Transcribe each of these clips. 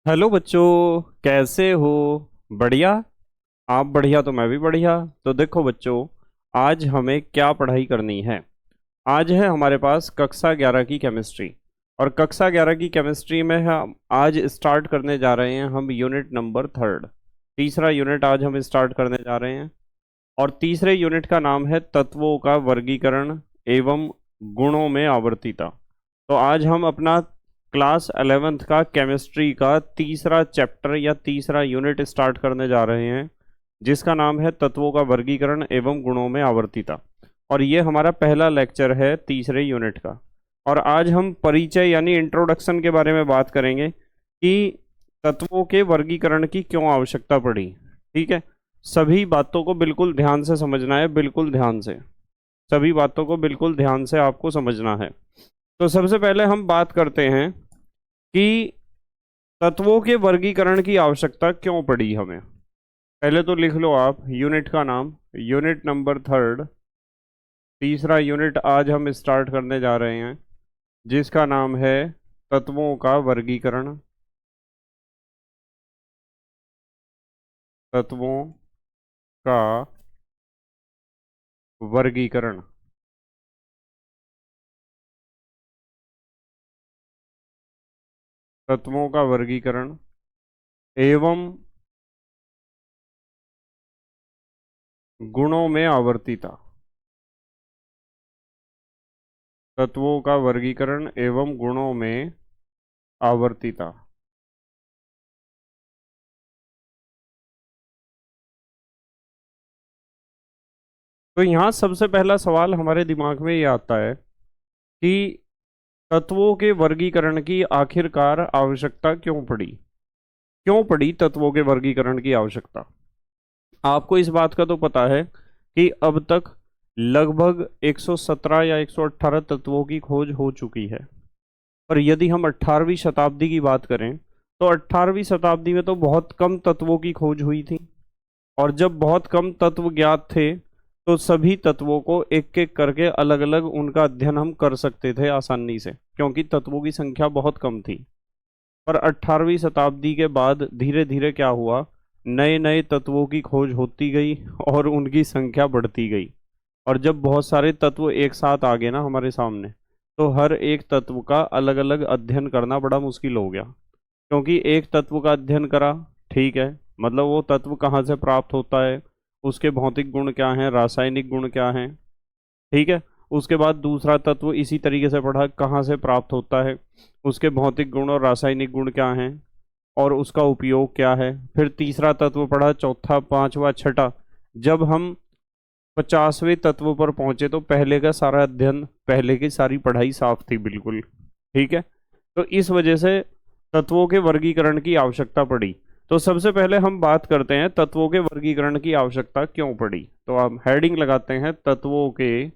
Hello बच्चों, कैसे हो? बढ़िया। आप बढ़िया तो मैं भी बढ़िया। तो देखो बच्चों, आज हमें क्या पढ़ाई करनी है। आज है हमारे पास कक्षा 11 की केमिस्ट्री। और कक्षा 11 की केमिस्ट्री में हम आज स्टार्ट करने जा रहे हैं हम यूनिट नंबर थर्ड। तीसरा यूनिट आज हम स्टार्ट करने जा रहे हैं। और तीसरे यूनिट का नाम है तत्वों का वर्गीकरण एवं गुणों में आवर्तीता। तो आज हम अपना क्लास 11th का केमिस्ट्री का तीसरा चैप्टर या तीसरा यूनिट स्टार्ट करने जा रहे हैं, जिसका नाम है तत्वों का वर्गीकरण एवं गुणों में आवर्तीता। और ये हमारा पहला लेक्चर है तीसरे यूनिट का। और आज हम परिचय यानी इंट्रोडक्शन के बारे में बात करेंगे कि तत्वों के वर्गीकरण की क्यों आवश्यकता पड़ी। ठीक है। सभी बातों को बिल्कुल ध्यान से समझना है, बिल्कुल ध्यान से। सभी बातों को बिल्कुल ध्यान से आपको समझना है। तो सबसे पहले हम बात करते हैं कि तत्वों के वर्गीकरण की आवश्यकता क्यों पड़ी हमें। पहले तो लिख लो आप यूनिट का नाम, यूनिट नंबर थर्ड। तीसरा यूनिट आज हम स्टार्ट करने जा रहे हैं, जिसका नाम है तत्वों का वर्गीकरण। तत्वों का वर्गीकरण। तत्वों का वर्गीकरण एवं गुणों में आवर्तीता। तत्वों का वर्गीकरण एवं गुणों में आवर्तीता। तो यहाँ सबसे पहला सवाल हमारे दिमाग में ये आता है कि तत्वों के वर्गीकरण की आखिरकार आवश्यकता क्यों पड़ी। क्यों पड़ी तत्वों के वर्गीकरण की आवश्यकता। आपको इस बात का तो पता है कि अब तक लगभग 117 या 118 तत्वों की खोज हो चुकी है। पर यदि हम 18वीं शताब्दी की बात करें तो 18वीं शताब्दी में तो बहुत कम तत्वों की खोज हुई थी। और जब बहुत कम तत्व ज्ञात थे तो सभी तत्वों को एक एक करके अलग अलग उनका अध्ययन हम कर सकते थे आसानी से, क्योंकि तत्वों की संख्या बहुत कम थी। पर 18वीं शताब्दी के बाद धीरे धीरे क्या हुआ, नए नए तत्वों की खोज होती गई और उनकी संख्या बढ़ती गई। और जब बहुत सारे तत्व एक साथ आ गए ना हमारे सामने, तो हर एक तत्व का अलग अलग अध्ययन करना बड़ा मुश्किल हो गया। क्योंकि एक तत्व का अध्ययन करा, ठीक है, मतलब वो तत्व कहाँ से प्राप्त होता है, उसके भौतिक गुण क्या हैं, रासायनिक गुण क्या हैं, ठीक है। उसके बाद दूसरा तत्व इसी तरीके से पढ़ा कहाँ से प्राप्त होता है, उसके भौतिक गुण और रासायनिक गुण क्या हैं और उसका उपयोग क्या है। फिर तीसरा तत्व पढ़ा, चौथा, पांचवा, छठा। जब हम 50वें तत्व पर पहुंचे तो पहले का सारा अध्ययन, पहले की सारी पढ़ाई साफ थी बिल्कुल। ठीक है। तो इस वजह से तत्वों के वर्गीकरण की आवश्यकता पड़ी। तो सबसे पहले हम बात करते हैं तत्वों के वर्गीकरण की आवश्यकता क्यों पड़ी। तो आप हेडिंग लगाते हैं तत्वों के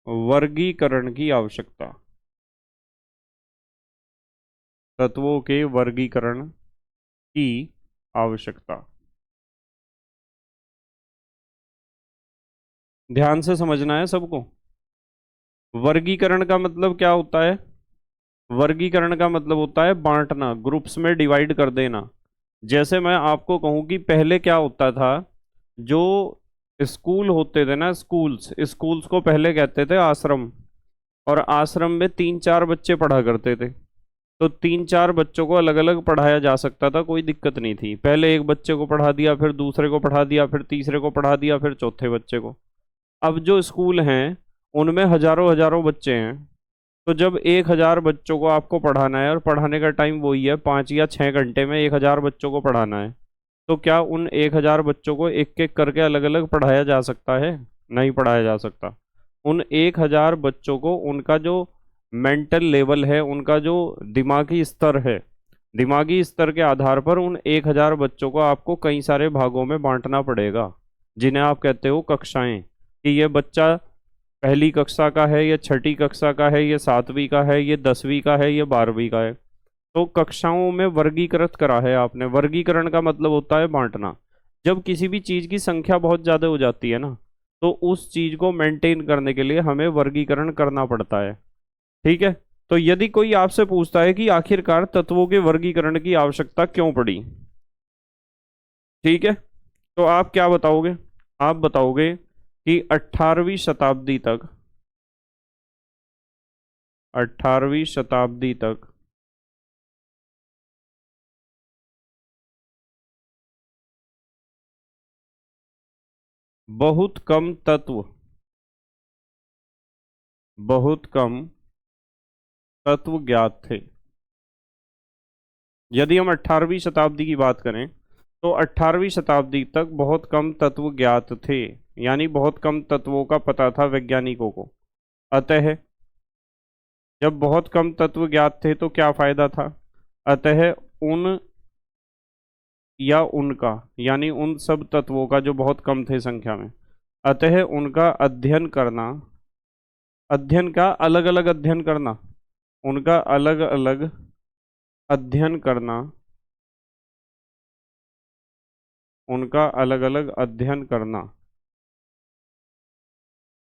वर्गीकरण की आवश्यकता। तत्वों के वर्गीकरण की आवश्यकता। ध्यान से समझना है सबको। वर्गीकरण का मतलब क्या होता है। वर्गीकरण का मतलब होता है बांटना, ग्रुप्स में डिवाइड कर देना। जैसे मैं आपको कहूं कि पहले क्या होता था, जो स्कूल होते थे ना, स्कूल्स स्कूल्स को पहले कहते थे आश्रम। और आश्रम में 3-4 बच्चे पढ़ा करते थे। तो 3-4 बच्चों को अलग अलग पढ़ाया जा सकता था, कोई दिक्कत नहीं थी। पहले एक बच्चे को पढ़ा दिया, फिर दूसरे को पढ़ा दिया, फिर तीसरे को पढ़ा दिया, फिर चौथे बच्चे को। अब जो स्कूल हैं उनमें हजारों हजारों बच्चे हैं। तो जब 1,000 बच्चों को आपको पढ़ाना है और पढ़ाने का टाइम वही है, 5 या 6 घंटे में 1,000 बच्चों को पढ़ाना है, तो क्या उन 1,000 बच्चों को एक एक करके अलग अलग पढ़ाया जा सकता है? नहीं पढ़ाया जा सकता। उन 1,000 बच्चों को उनका जो मेंटल लेवल है, उनका जो दिमागी स्तर है, दिमागी स्तर के आधार पर उन 1,000 बच्चों को आपको कई सारे भागों में बांटना पड़ेगा, जिन्हें आप कहते हो कक्षाएं। कि ये बच्चा पहली कक्षा का है, ये छठी कक्षा का है, ये 7वीं का है, ये 10वीं का है, ये 12वीं का है। तो कक्षाओं में वर्गीकृत करा है आपने। वर्गीकरण का मतलब होता है बांटना। जब किसी भी चीज की संख्या बहुत ज्यादा हो जाती है ना, तो उस चीज को मेंटेन करने के लिए हमें वर्गीकरण करना पड़ता है। ठीक है। तो यदि कोई आपसे पूछता है कि आखिरकार तत्वों के वर्गीकरण की आवश्यकता क्यों पड़ी, ठीक है, तो आप क्या बताओगे? आप बताओगे कि 18वीं शताब्दी तक, 18वीं शताब्दी तक बहुत कम तत्व, बहुत कम तत्व ज्ञात थे। यदि हम 18वीं शताब्दी की बात करें तो 18वीं शताब्दी तक बहुत कम तत्व ज्ञात थे, यानी बहुत कम तत्वों का पता था वैज्ञानिकों को। अतः जब बहुत कम तत्व ज्ञात थे तो क्या फायदा था? अतः उन या उनका, यानी उन सब तत्वों का जो बहुत कम थे संख्या में, अतः उनका अध्ययन करना, अध्ययन का अलग अलग अध्ययन करना, उनका अलग अलग अध्ययन करना, उनका अलग अलग अध्ययन करना,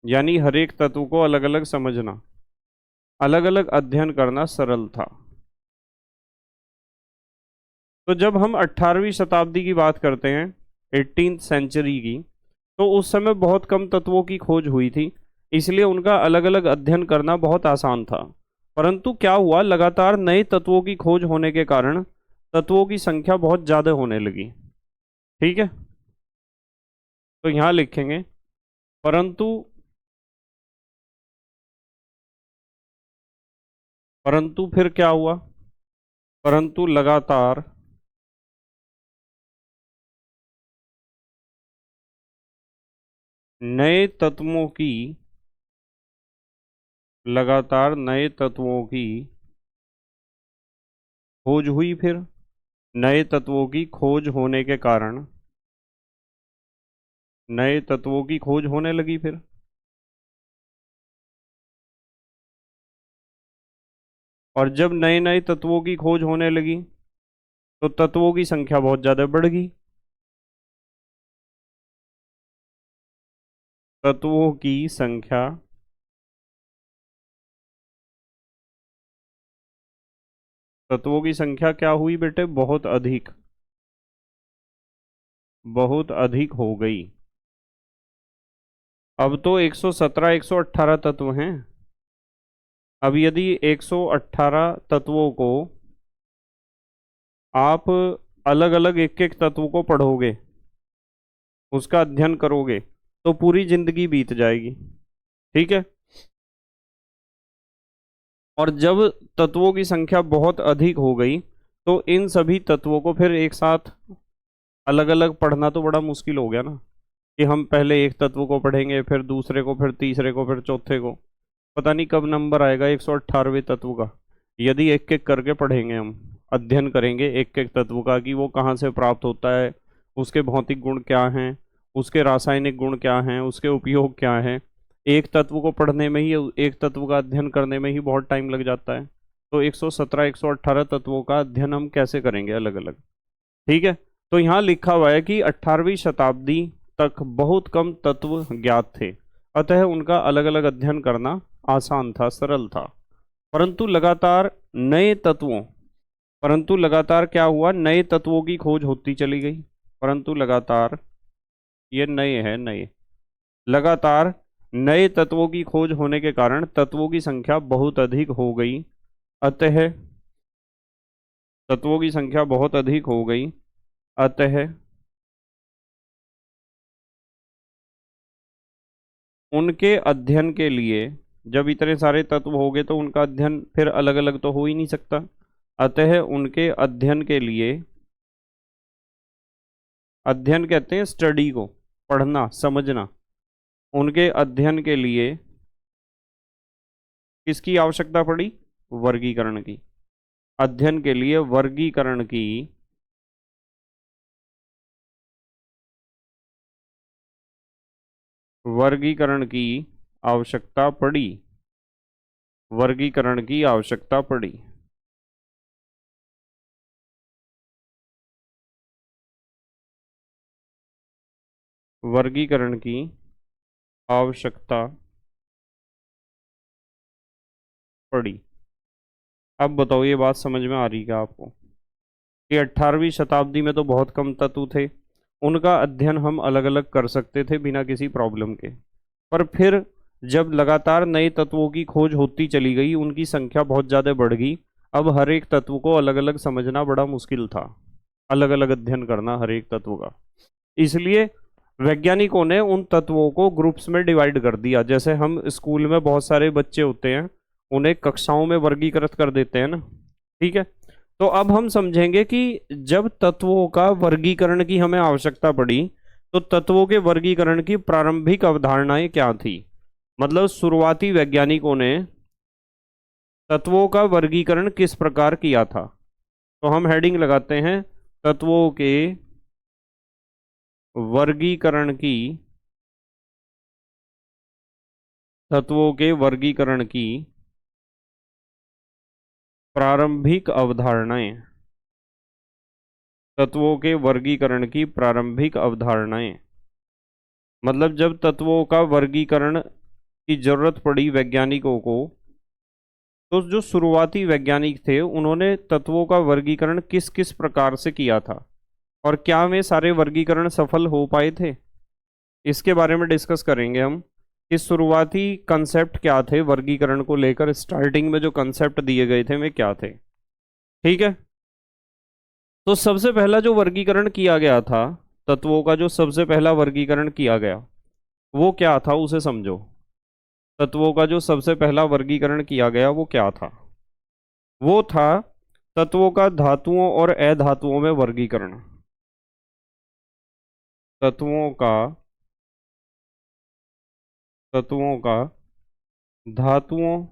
यानी हर एक तत्व को अलग अलग समझना, अलग अलग अध्ययन करना सरल था। तो जब हम 18वीं शताब्दी की बात करते हैं, 18th सेंचुरी की, तो उस समय बहुत कम तत्वों की खोज हुई थी, इसलिए उनका अलग अलग अध्ययन करना बहुत आसान था। परंतु क्या हुआ, लगातार नए तत्वों की खोज होने के कारण तत्वों की संख्या बहुत ज्यादा होने लगी। ठीक है। तो यहां लिखेंगे परंतु, परंतु फिर क्या हुआ? परंतु लगातार नए तत्वों की, लगातार नए तत्वों की खोज हुई। फिर नए तत्वों की खोज होने के कारण, नए तत्वों की खोज होने लगी। फिर और जब नए नए तत्वों की खोज होने लगी तो तत्वों की संख्या बहुत ज्यादा बढ़ गई। तत्वों की संख्या, तत्वों की संख्या क्या हुई बेटे? बहुत अधिक, बहुत अधिक हो गई। अब तो 117 118 तत्व हैं। अब यदि 118 तत्वों को आप अलग अलग एक एक तत्व को पढ़ोगे, उसका अध्ययन करोगे, तो पूरी जिंदगी बीत जाएगी। ठीक है। और जब तत्वों की संख्या बहुत अधिक हो गई तो इन सभी तत्वों को फिर एक साथ अलग अलग पढ़ना तो बड़ा मुश्किल हो गया ना, कि हम पहले एक तत्व को पढ़ेंगे, फिर दूसरे को, फिर तीसरे को, फिर चौथे को। पता नहीं कब नंबर आएगा 118वें तत्व का। यदि एक एक करके पढ़ेंगे, हम अध्ययन करेंगे एक एक तत्व का कि वो कहाँ से प्राप्त होता है, उसके भौतिक गुण क्या हैं, उसके रासायनिक गुण क्या हैं, उसके उपयोग क्या हैं। एक तत्व को पढ़ने में ही, एक तत्व का अध्ययन करने में ही बहुत टाइम लग जाता है। तो 117 118 तत्वों का अध्ययन हम कैसे करेंगे अलग अलग? ठीक है। तो यहाँ लिखा हुआ है कि 18वीं शताब्दी तक बहुत कम तत्व ज्ञात थे, अतः उनका अलग अलग अध्ययन करना आसान था, सरल था। परंतु लगातार नए तत्वों, परंतु लगातार क्या हुआ, नए तत्वों की खोज होती चली गई। परंतु लगातार, ये नए है, नए, लगातार नए तत्वों की खोज होने के कारण तत्वों की संख्या बहुत अधिक हो गई। अतः तत्वों की संख्या बहुत अधिक हो गई। अतः उनके अध्ययन के लिए, जब इतने सारे तत्व हो गए तो उनका अध्ययन फिर अलग अलग तो हो ही नहीं सकता। अतः उनके अध्ययन के लिए, अध्ययन कहते हैं स्टडी को, पढ़ना समझना, उनके अध्ययन के लिए किसकी आवश्यकता पड़ी? वर्गीकरण की। अध्ययन के लिए वर्गीकरण की, वर्गीकरण की आवश्यकता पड़ी, वर्गीकरण की आवश्यकता पड़ी। वर्गीकरण की आवश्यकता पड़ी। अब बताओ ये बात समझ में आ रही क्या आपको कि 18वीं शताब्दी में तो बहुत कम तत्व थे, उनका अध्ययन हम अलग अलग कर सकते थे बिना किसी प्रॉब्लम के। पर फिर जब लगातार नए तत्वों की खोज होती चली गई, उनकी संख्या बहुत ज़्यादा बढ़ गई। अब हर एक तत्व को अलग अलग समझना बड़ा मुश्किल था, अलग अलग अध्ययन करना हर एक तत्व का। इसलिए वैज्ञानिकों ने उन तत्वों को ग्रुप्स में डिवाइड कर दिया। जैसे हम स्कूल में बहुत सारे बच्चे होते हैं, उन्हें कक्षाओं में वर्गीकृत कर देते हैं ना, ठीक है। तो अब हम समझेंगे कि जब तत्वों का वर्गीकरण की हमें आवश्यकता पड़ी, तो तत्वों के वर्गीकरण की प्रारंभिक अवधारणाएं क्या थी। मतलब शुरुआती वैज्ञानिकों ने तत्वों का वर्गीकरण किस प्रकार किया था। तो हम हेडिंग लगाते हैं, तत्वों के वर्गीकरण की, तत्वों के वर्गीकरण की प्रारंभिक अवधारणाएं, तत्वों के वर्गीकरण की प्रारंभिक अवधारणाएं। मतलब जब तत्वों का वर्गीकरण की जरूरत पड़ी वैज्ञानिकों को, तो जो शुरुआती वैज्ञानिक थे उन्होंने तत्वों का वर्गीकरण किस किस प्रकार से किया था, और क्या वे सारे वर्गीकरण सफल हो पाए थे, इसके बारे में डिस्कस करेंगे हम कि शुरुआती कंसेप्ट क्या थे वर्गीकरण को लेकर। स्टार्टिंग में जो कंसेप्ट दिए गए थे वे क्या थे, ठीक है। तो सबसे पहला जो वर्गीकरण किया गया था, तत्वों का जो सबसे पहला वर्गीकरण किया गया वो क्या था, उसे समझो। तत्वों का जो सबसे पहला वर्गीकरण किया गया वो क्या था, वो था तत्वों का धातुओं और अधातुओं में वर्गीकरण। तत्वों का, तत्वों का धातुओं,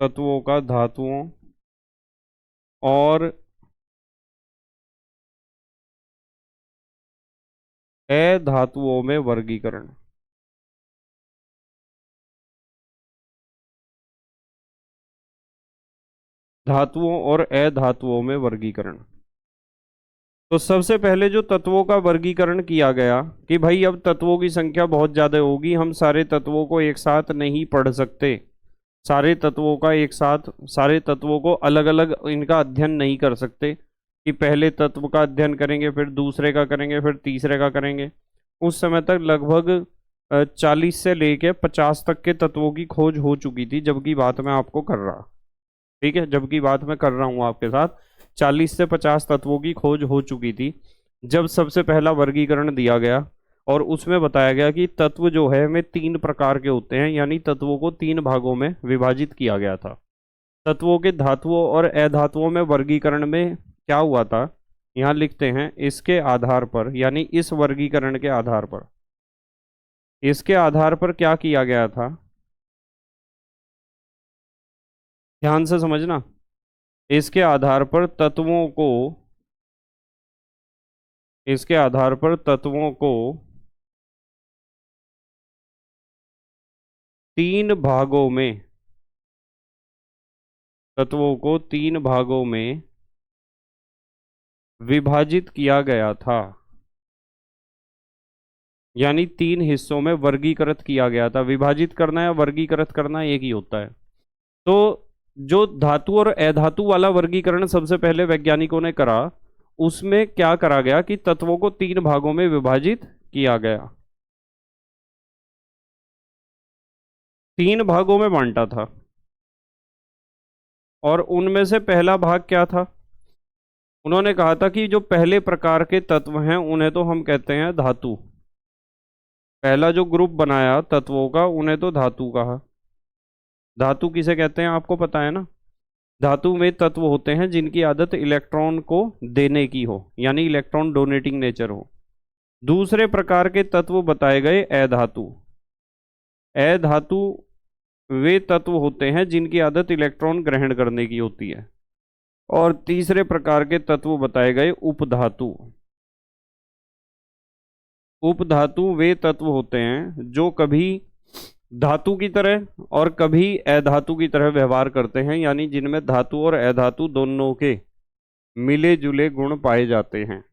तत्वों का धातुओं और अधातुओं में वर्गीकरण। धातुओं और अधातुओं में वर्गीकरण। तो सबसे पहले जो तत्वों का वर्गीकरण किया गया कि भाई अब तत्वों की संख्या बहुत ज़्यादा होगी, हम सारे तत्वों को एक साथ नहीं पढ़ सकते, सारे तत्वों का एक साथ, सारे तत्वों को अलग अलग इनका अध्ययन नहीं कर सकते कि पहले तत्व का अध्ययन करेंगे फिर दूसरे का करेंगे फिर तीसरे का करेंगे। उस समय तक लगभग 40 से लेके 50 तक के तत्वों की खोज हो चुकी थी, जबकि बात मैं आपको कर रहा, ठीक है, जबकि बात मैं कर रहा हूँ आपके साथ, 40 से 50 तत्वों की खोज हो चुकी थी जब सबसे पहला वर्गीकरण दिया गया। और उसमें बताया गया कि तत्व जो है वे 3 प्रकार के होते हैं, यानी तत्वों को 3 भागों में विभाजित किया गया था। तत्वों के धातुओं और अधातुओं में वर्गीकरण में क्या हुआ था, यहाँ लिखते हैं, इसके आधार पर, यानी इस वर्गीकरण के आधार पर, इसके आधार पर क्या किया गया था, ध्यान से समझना। इसके आधार पर तत्वों को, इसके आधार पर तत्वों को 3 भागों में, तत्वों को 3 भागों में विभाजित किया गया था, यानी 3 हिस्सों में वर्गीकृत किया गया था। विभाजित करना या वर्गीकृत करना एक ही होता है। तो जो धातु और अधातु वाला वर्गीकरण सबसे पहले वैज्ञानिकों ने करा, उसमें क्या करा गया कि तत्वों को 3 भागों में विभाजित किया गया, 3 भागों में बांटा था। और उनमें से पहला भाग क्या था, उन्होंने कहा था कि जो पहले प्रकार के तत्व हैं उन्हें तो हम कहते हैं धातु। पहला जो ग्रुप बनाया तत्वों का उन्हें तो धातु कहा। धातु किसे कहते हैं आपको पता है ना। धातु में तत्व होते हैं जिनकी आदत इलेक्ट्रॉन को देने की हो, यानी इलेक्ट्रॉन डोनेटिंग नेचर हो। दूसरे प्रकार के तत्व बताए गए अधातु। अधातु वे तत्व होते हैं जिनकी आदत इलेक्ट्रॉन ग्रहण करने की होती है। और तीसरे प्रकार के तत्व बताए गए उपधातु। उपधातु वे तत्व होते हैं जो कभी धातु की तरह और कभी अधातु की तरह व्यवहार करते हैं, यानी जिनमें धातु और अधातु दोनों के मिले जुले गुण पाए जाते हैं।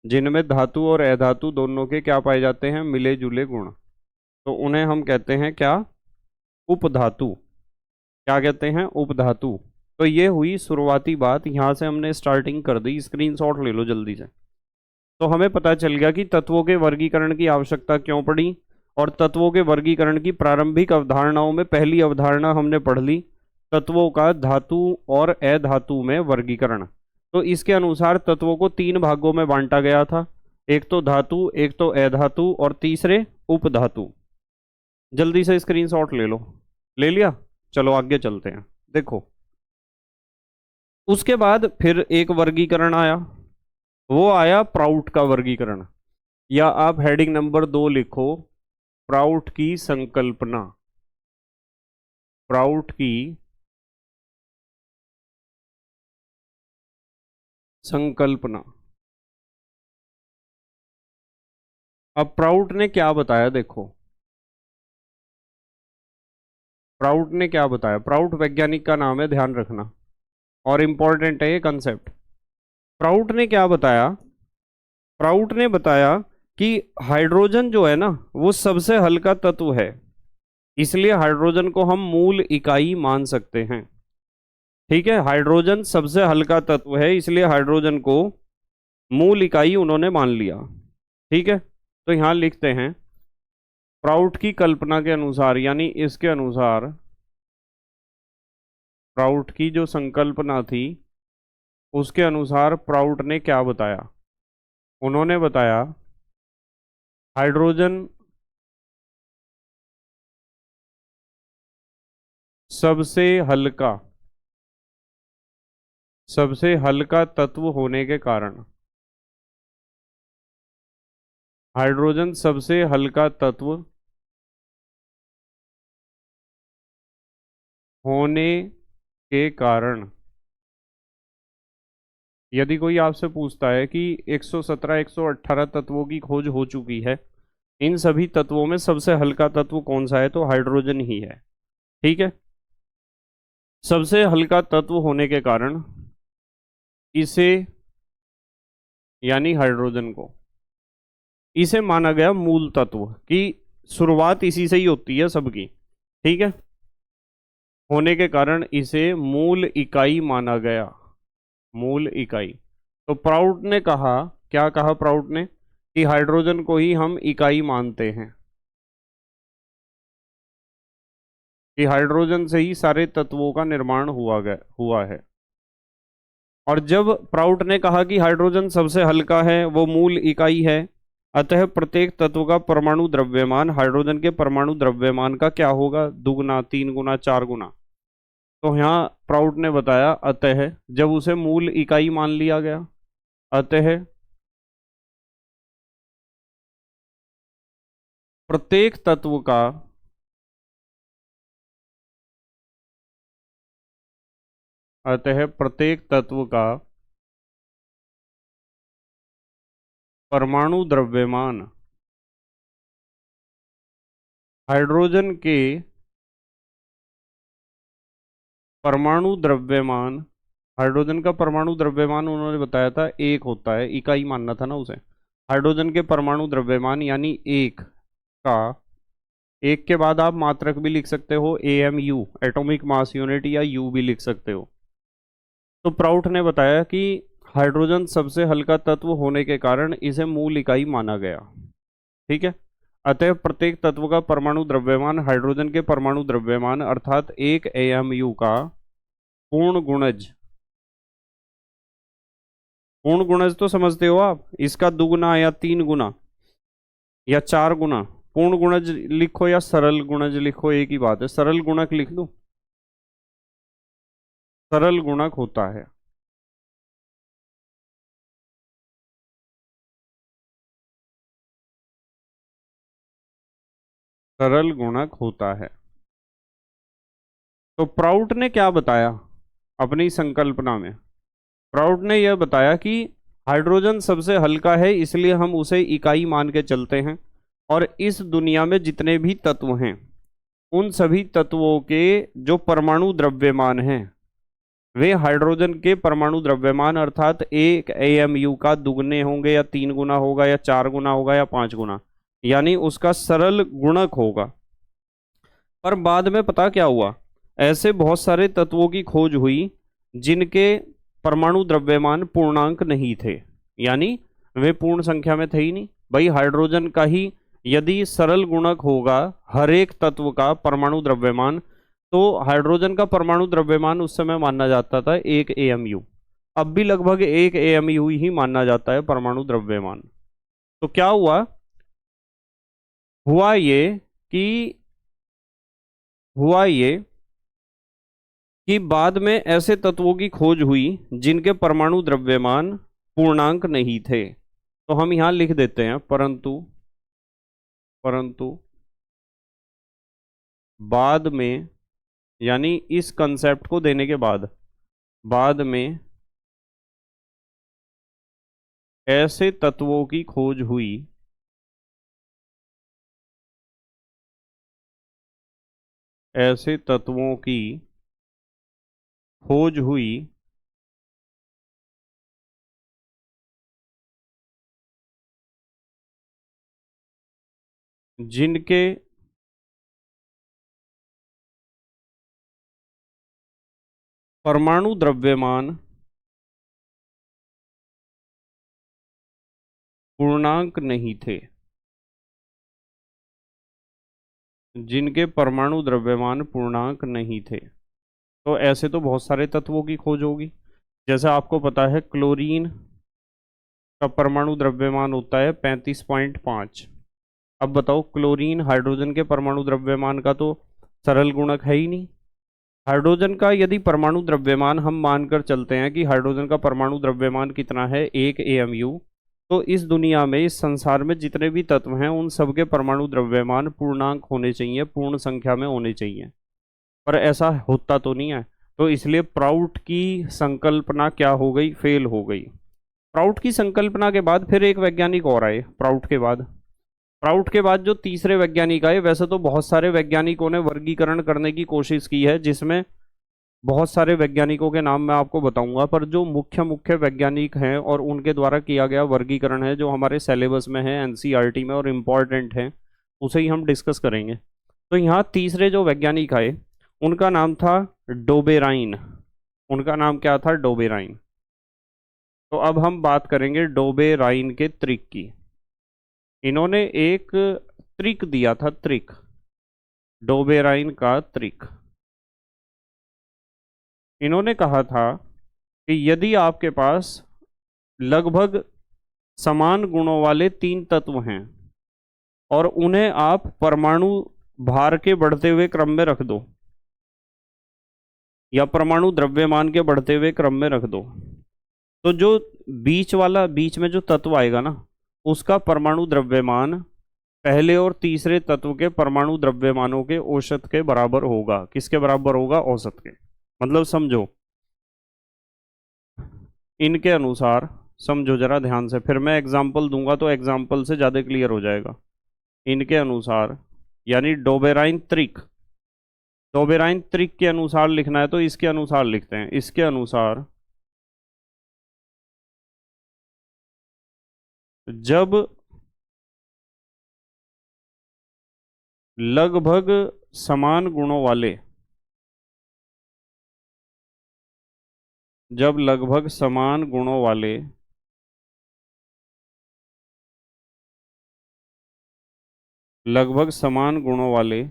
जिनमें धातु और अधातु दोनों के क्या पाए जाते हैं, मिले जुले गुण, तो उन्हें हम कहते हैं क्या, उपधातु। क्या कहते हैं, उपधातु। तो ये हुई शुरुआती बात, यहाँ से हमने स्टार्टिंग कर दी, स्क्रीनशॉट ले लो जल्दी से। तो हमें पता चल गया कि तत्वों के वर्गीकरण की आवश्यकता क्यों पड़ी, और तत्वों के वर्गीकरण की प्रारंभिक अवधारणाओं में पहली अवधारणा हमने पढ़ ली, तत्वों का धातु और अधातु में वर्गीकरण। तो इसके अनुसार तत्वों को 3 भागों में बांटा गया था, एक तो धातु, एक तो अधातु, और तीसरे उपधातु। जल्दी से स्क्रीनशॉट ले लो। ले लिया? चलो आगे चलते हैं। देखो, उसके बाद फिर एक वर्गीकरण आया, वो आया प्राउट का वर्गीकरण, या आप हेडिंग नंबर 2 लिखो, प्राउट की संकल्पना। प्राउट की संकल्पना। अब प्राउट ने क्या बताया, देखो प्राउट ने क्या बताया। प्राउट वैज्ञानिक का नाम है, ध्यान रखना, और इंपॉर्टेंट है ये कंसेप्ट। प्राउट ने क्या बताया, प्राउट ने बताया कि हाइड्रोजन जो है ना, वो सबसे हल्का तत्व है, इसलिए हाइड्रोजन को हम मूल इकाई मान सकते हैं। ठीक है, हाइड्रोजन सबसे हल्का तत्व है, इसलिए हाइड्रोजन को मूल इकाई उन्होंने मान लिया। ठीक है, तो यहां लिखते हैं, प्राउट की कल्पना के अनुसार, यानी इसके अनुसार, प्राउट की जो संकल्पना थी उसके अनुसार प्राउट ने क्या बताया, उन्होंने बताया हाइड्रोजन सबसे हल्का, सबसे हल्का तत्व होने के कारण, हाइड्रोजन सबसे हल्का तत्व होने के कारण, यदि कोई आपसे पूछता है कि 117 118 तत्वों की खोज हो चुकी है, इन सभी तत्वों में सबसे हल्का तत्व कौन सा है, तो हाइड्रोजन ही है। ठीक है, सबसे हल्का तत्व होने के कारण इसे, यानी हाइड्रोजन को, इसे माना गया मूल तत्व, कि शुरुआत इसी से ही होती है सबकी। ठीक है, होने के कारण इसे मूल इकाई माना गया, मूल इकाई। तो प्राउट ने कहा, क्या कहा प्राउट ने, कि हाइड्रोजन को ही हम इकाई मानते हैं, कि हाइड्रोजन से ही सारे तत्वों का निर्माण हुआ है। और जब प्राउट ने कहा कि हाइड्रोजन सबसे हल्का है, वो मूल इकाई है, अतः प्रत्येक तत्व का परमाणु द्रव्यमान हाइड्रोजन के परमाणु द्रव्यमान का क्या होगा, 2 गुना, 3 गुना, 4 गुना। तो यहाँ प्राउट ने बताया, अतः जब उसे मूल इकाई मान लिया गया, अतः प्रत्येक तत्व का अतः प्रत्येक तत्व का परमाणु द्रव्यमान हाइड्रोजन के परमाणु द्रव्यमान, हाइड्रोजन का परमाणु द्रव्यमान उन्होंने बताया था 1 होता है, इकाई मानना था ना उसे। हाइड्रोजन के परमाणु द्रव्यमान यानी 1 का, 1 के बाद आप मात्रक भी लिख सकते हो, AMU, एटॉमिक मास यूनिट, या U भी लिख सकते हो। तो प्राउट ने बताया कि हाइड्रोजन सबसे हल्का तत्व होने के कारण इसे मूल इकाई माना गया। ठीक है, अतः प्रत्येक तत्व का परमाणु द्रव्यमान हाइड्रोजन के परमाणु द्रव्यमान अर्थात 1 AMU का पूर्ण गुणज, पूर्ण गुणज तो समझते हो आप, इसका 2 गुना या 3 गुना या 4 गुना। पूर्ण गुणज लिखो या सरल गुणज लिखो, एक ही बात है, सरल गुणक लिख दो, सरल गुणक होता है। सरल गुणक होता है। तो प्राउट ने क्या बताया अपनी संकल्पना में, प्राउट ने यह बताया कि हाइड्रोजन सबसे हल्का है, इसलिए हम उसे इकाई मान के चलते हैं, और इस दुनिया में जितने भी तत्व हैं, उन सभी तत्वों के जो परमाणु द्रव्यमान हैं, वे हाइड्रोजन के परमाणु द्रव्यमान अर्थात एक एएमयू का दुगने होंगे, या 3 गुना होगा, या 4 गुना होगा, या 5 गुना, यानी उसका सरल गुणक होगा। पर बाद में पता क्या हुआ, ऐसे बहुत सारे तत्वों की खोज हुई जिनके परमाणु द्रव्यमान पूर्णांक नहीं थे, यानी वे पूर्ण संख्या में थे ही नहीं। भाई हाइड्रोजन का ही यदि सरल गुणक होगा हर एक तत्व का परमाणु द्रव्यमान, तो हाइड्रोजन का परमाणु द्रव्यमान उस समय माना जाता था 1 AMU। अब भी लगभग 1 AMU ही माना जाता है परमाणु द्रव्यमान। तो क्या हुआ, हुआ ये कि हुआ ये कि बाद में ऐसे तत्वों की खोज हुई जिनके परमाणु द्रव्यमान पूर्णांक नहीं थे। तो हम यहां लिख देते हैं परंतु परंतु बाद में, यानी इस कंसेप्ट को देने के बाद, बाद में ऐसे तत्वों की खोज हुई, ऐसे तत्वों की खोज हुई जिनके परमाणु द्रव्यमान पूर्णांक नहीं थे, जिनके परमाणु द्रव्यमान पूर्णांक नहीं थे। तो ऐसे तो बहुत सारे तत्वों की खोज होगी। जैसे आपको पता है क्लोरीन का परमाणु द्रव्यमान होता है 35.5। अब बताओ, क्लोरीन हाइड्रोजन के परमाणु द्रव्यमान का तो सरल गुणक है ही नहीं। हाइड्रोजन का यदि परमाणु द्रव्यमान हम मानकर चलते हैं कि हाइड्रोजन का परमाणु द्रव्यमान कितना है, 1 AMU, तो इस दुनिया में, इस संसार में जितने भी तत्व हैं उन सबके परमाणु द्रव्यमान पूर्णांक होने चाहिए, पूर्ण संख्या में होने चाहिए। पर ऐसा होता तो नहीं है। तो इसलिए प्राउट की संकल्पना क्या हो गई, फेल हो गई। प्राउट की संकल्पना के बाद फिर एक वैज्ञानिक और आए। प्राउट के बाद जो तीसरे वैज्ञानिक आए, वैसे तो बहुत सारे वैज्ञानिकों ने वर्गीकरण करने की कोशिश की है, जिसमें बहुत सारे वैज्ञानिकों के नाम मैं आपको बताऊंगा, पर जो मुख्य मुख्य वैज्ञानिक हैं और उनके द्वारा किया गया वर्गीकरण है जो हमारे सिलेबस में है, एनसीईआरटी में, और इम्पॉर्टेंट है, उसे ही हम डिस्कस करेंगे। तो यहाँ तीसरे जो वैज्ञानिक आए उनका नाम था डोबेराइन। उनका नाम क्या था, डोबेराइन। तो अब हम बात करेंगे डोबेराइन के त्रिक की। इन्होंने एक त्रिक दिया था, त्रिक, डोबेराइन का त्रिक। इन्होंने कहा था कि यदि आपके पास लगभग समान गुणों वाले 3 तत्व हैं और उन्हें आप परमाणु भार के बढ़ते हुए क्रम में रख दो, या परमाणु द्रव्यमान के बढ़ते हुए क्रम में रख दो, तो जो बीच में जो तत्व आएगा ना, उसका परमाणु द्रव्यमान पहले और तीसरे तत्व के परमाणु द्रव्यमानों के औसत के बराबर होगा। किसके बराबर होगा, औसत के। मतलब समझो, इनके अनुसार, समझो जरा ध्यान से, फिर मैं एग्जाम्पल दूंगा तो एग्जाम्पल से ज्यादा क्लियर हो जाएगा। इनके अनुसार, यानी डोबेराइन त्रिक के अनुसार लिखना है तो इसके अनुसार लिखते हैं। इसके अनुसार जब लगभग समान गुणों वाले जब लगभग समान गुणों वाले लगभग समान गुणों वाले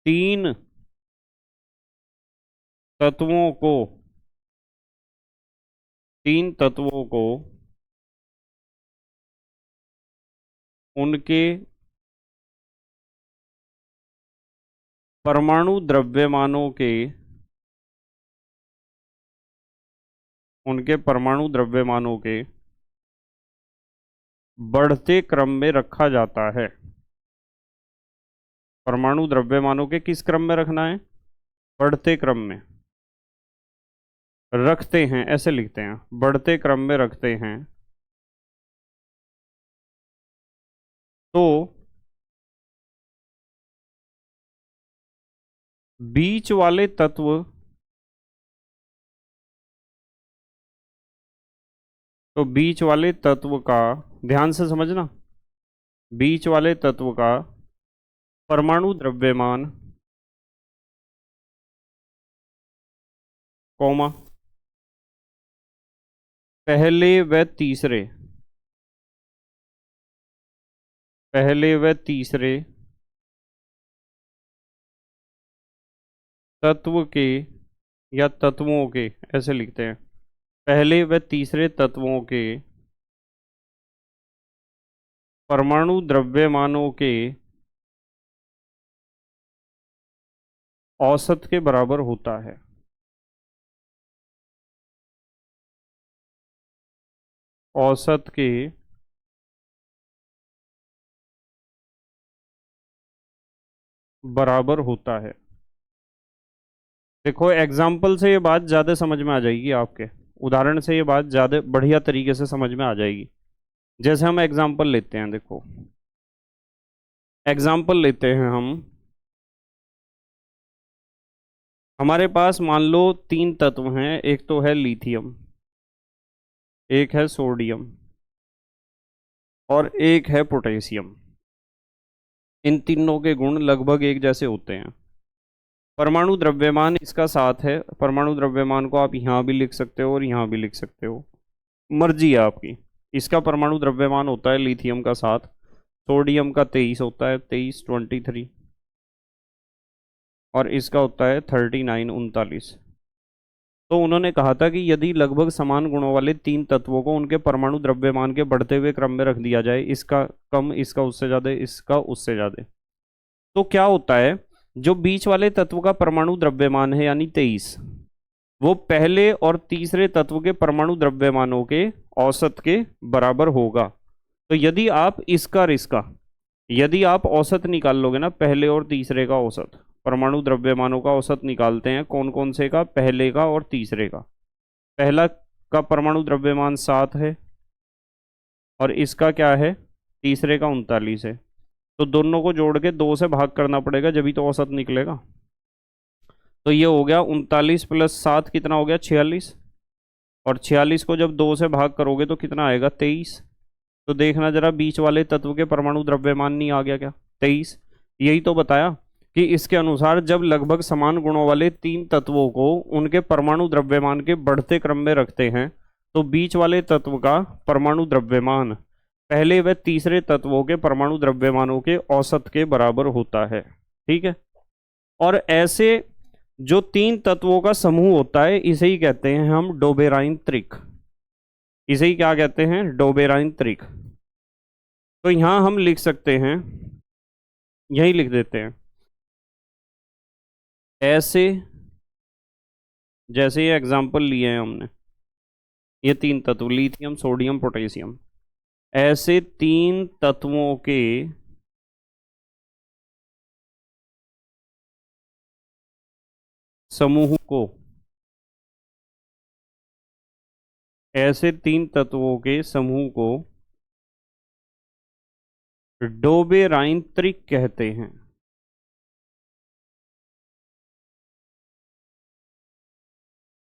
तीन तत्वों को तीन तत्वों को उनके परमाणु द्रव्यमानों के उनके परमाणु द्रव्यमानों के बढ़ते क्रम में रखा जाता है। परमाणु द्रव्यमानों के किस क्रम में रखना है, बढ़ते क्रम में रखते हैं, ऐसे लिखते हैं, बढ़ते क्रम में रखते हैं। तो बीच वाले तत्व तो बीच वाले तत्व का, ध्यान से समझना, बीच वाले तत्व का परमाणु द्रव्यमान, कौमा, पहले व तीसरे, पहले व तीसरे तत्व के या तत्वों के, ऐसे लिखते हैं, पहले व तीसरे तत्वों के परमाणु द्रव्यमानों के औसत के बराबर होता है। औसत के बराबर होता है। देखो एग्जाम्पल से ये बात ज़्यादा समझ में आ जाएगी आपके, उदाहरण से ये बात ज़्यादा बढ़िया तरीके से समझ में आ जाएगी। जैसे हम एग्जाम्पल लेते हैं, देखो एग्जाम्पल लेते हैं हम, हमारे पास मान लो तीन तत्व हैं, एक तो है लिथियम, एक है सोडियम और एक है पोटेशियम। इन तीनों के गुण लगभग एक जैसे होते हैं। परमाणु द्रव्यमान इसका 7 है। परमाणु द्रव्यमान को आप यहाँ भी लिख सकते हो और यहाँ भी लिख सकते हो, मर्जी है आपकी। इसका परमाणु द्रव्यमान होता है लिथियम का 7, सोडियम का 23 होता है, 23 और इसका होता है 39 तो उन्होंने कहा था कि यदि लगभग समान गुणों वाले तीन तत्वों को उनके परमाणु द्रव्यमान के बढ़ते हुए क्रम में रख दिया जाए, इसका कम, इसका उससे ज़्यादा, इसका उससे ज़्यादा, तो क्या होता है, जो बीच वाले तत्व का परमाणु द्रव्यमान है यानी 23, वो पहले और तीसरे तत्व के परमाणु द्रव्यमानों के औसत के बराबर होगा। तो यदि आप इसका और इसका, यदि आप औसत निकाल लोगे ना, पहले और तीसरे का औसत, परमाणु द्रव्यमानों का औसत निकालते हैं, कौन कौन से का, पहले का और तीसरे का। पहला का परमाणु द्रव्यमान 7 है और इसका क्या है, तीसरे का 39 है। तो दोनों को जोड़ के 2 से भाग करना पड़ेगा, जब भी तो औसत निकलेगा। तो ये हो गया 39 + 7 कितना हो गया, 46, और 46 को जब 2 से भाग करोगे तो कितना आएगा, 23। तो देखना जरा, बीच वाले तत्व के परमाणु द्रव्यमान नहीं आ गया क्या, 23। यही तो बताया कि इसके अनुसार जब लगभग समान गुणों वाले तीन तत्वों को उनके परमाणु द्रव्यमान के बढ़ते क्रम में रखते हैं, तो बीच वाले तत्व का परमाणु द्रव्यमान पहले व तीसरे तत्वों के परमाणु द्रव्यमानों के औसत के बराबर होता है। ठीक है, और ऐसे जो तीन तत्वों का समूह होता है, इसे ही कहते हैं हम डोबेराइन त्रिक। इसे ही क्या कहते हैं, डोबेराइन त्रिक। तो यहां हम लिख सकते हैं, यही लिख देते हैं, ऐसे, जैसे ये एग्जाम्पल लिए हैं हमने, ये तीन तत्व लिथियम सोडियम पोटेशियम, ऐसे तीन तत्वों के समूह को, ऐसे तीन तत्वों के समूह को डोबेराइन त्रिक कहते हैं।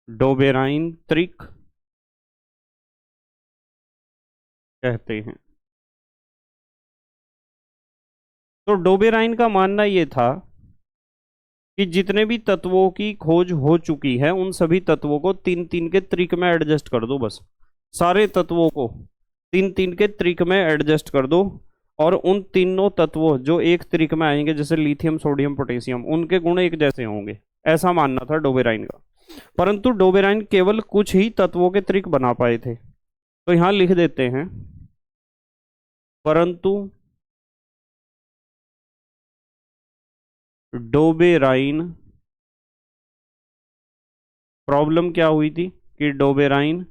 डोबेराइन त्रिक कहते हैं। तो डोबेराइन का मानना ये था कि जितने भी तत्वों की खोज हो चुकी है, उन सभी तत्वों को तीन तीन के त्रिक में एडजस्ट कर दो, बस सारे तत्वों को तीन तीन के त्रिक में एडजस्ट कर दो, और उन तीनों तत्वों जो एक त्रिक में आएंगे, जैसे लिथियम सोडियम पोटेशियम, उनके गुण एक जैसे होंगे, ऐसा मानना था डोबेराइन का। परंतु डोबेराइन केवल कुछ ही तत्वों के त्रिक बना पाए थे। तो यहां लिख देते हैं, परंतु डोबेराइन, प्रॉब्लम क्या हुई थी कि डोबेराइन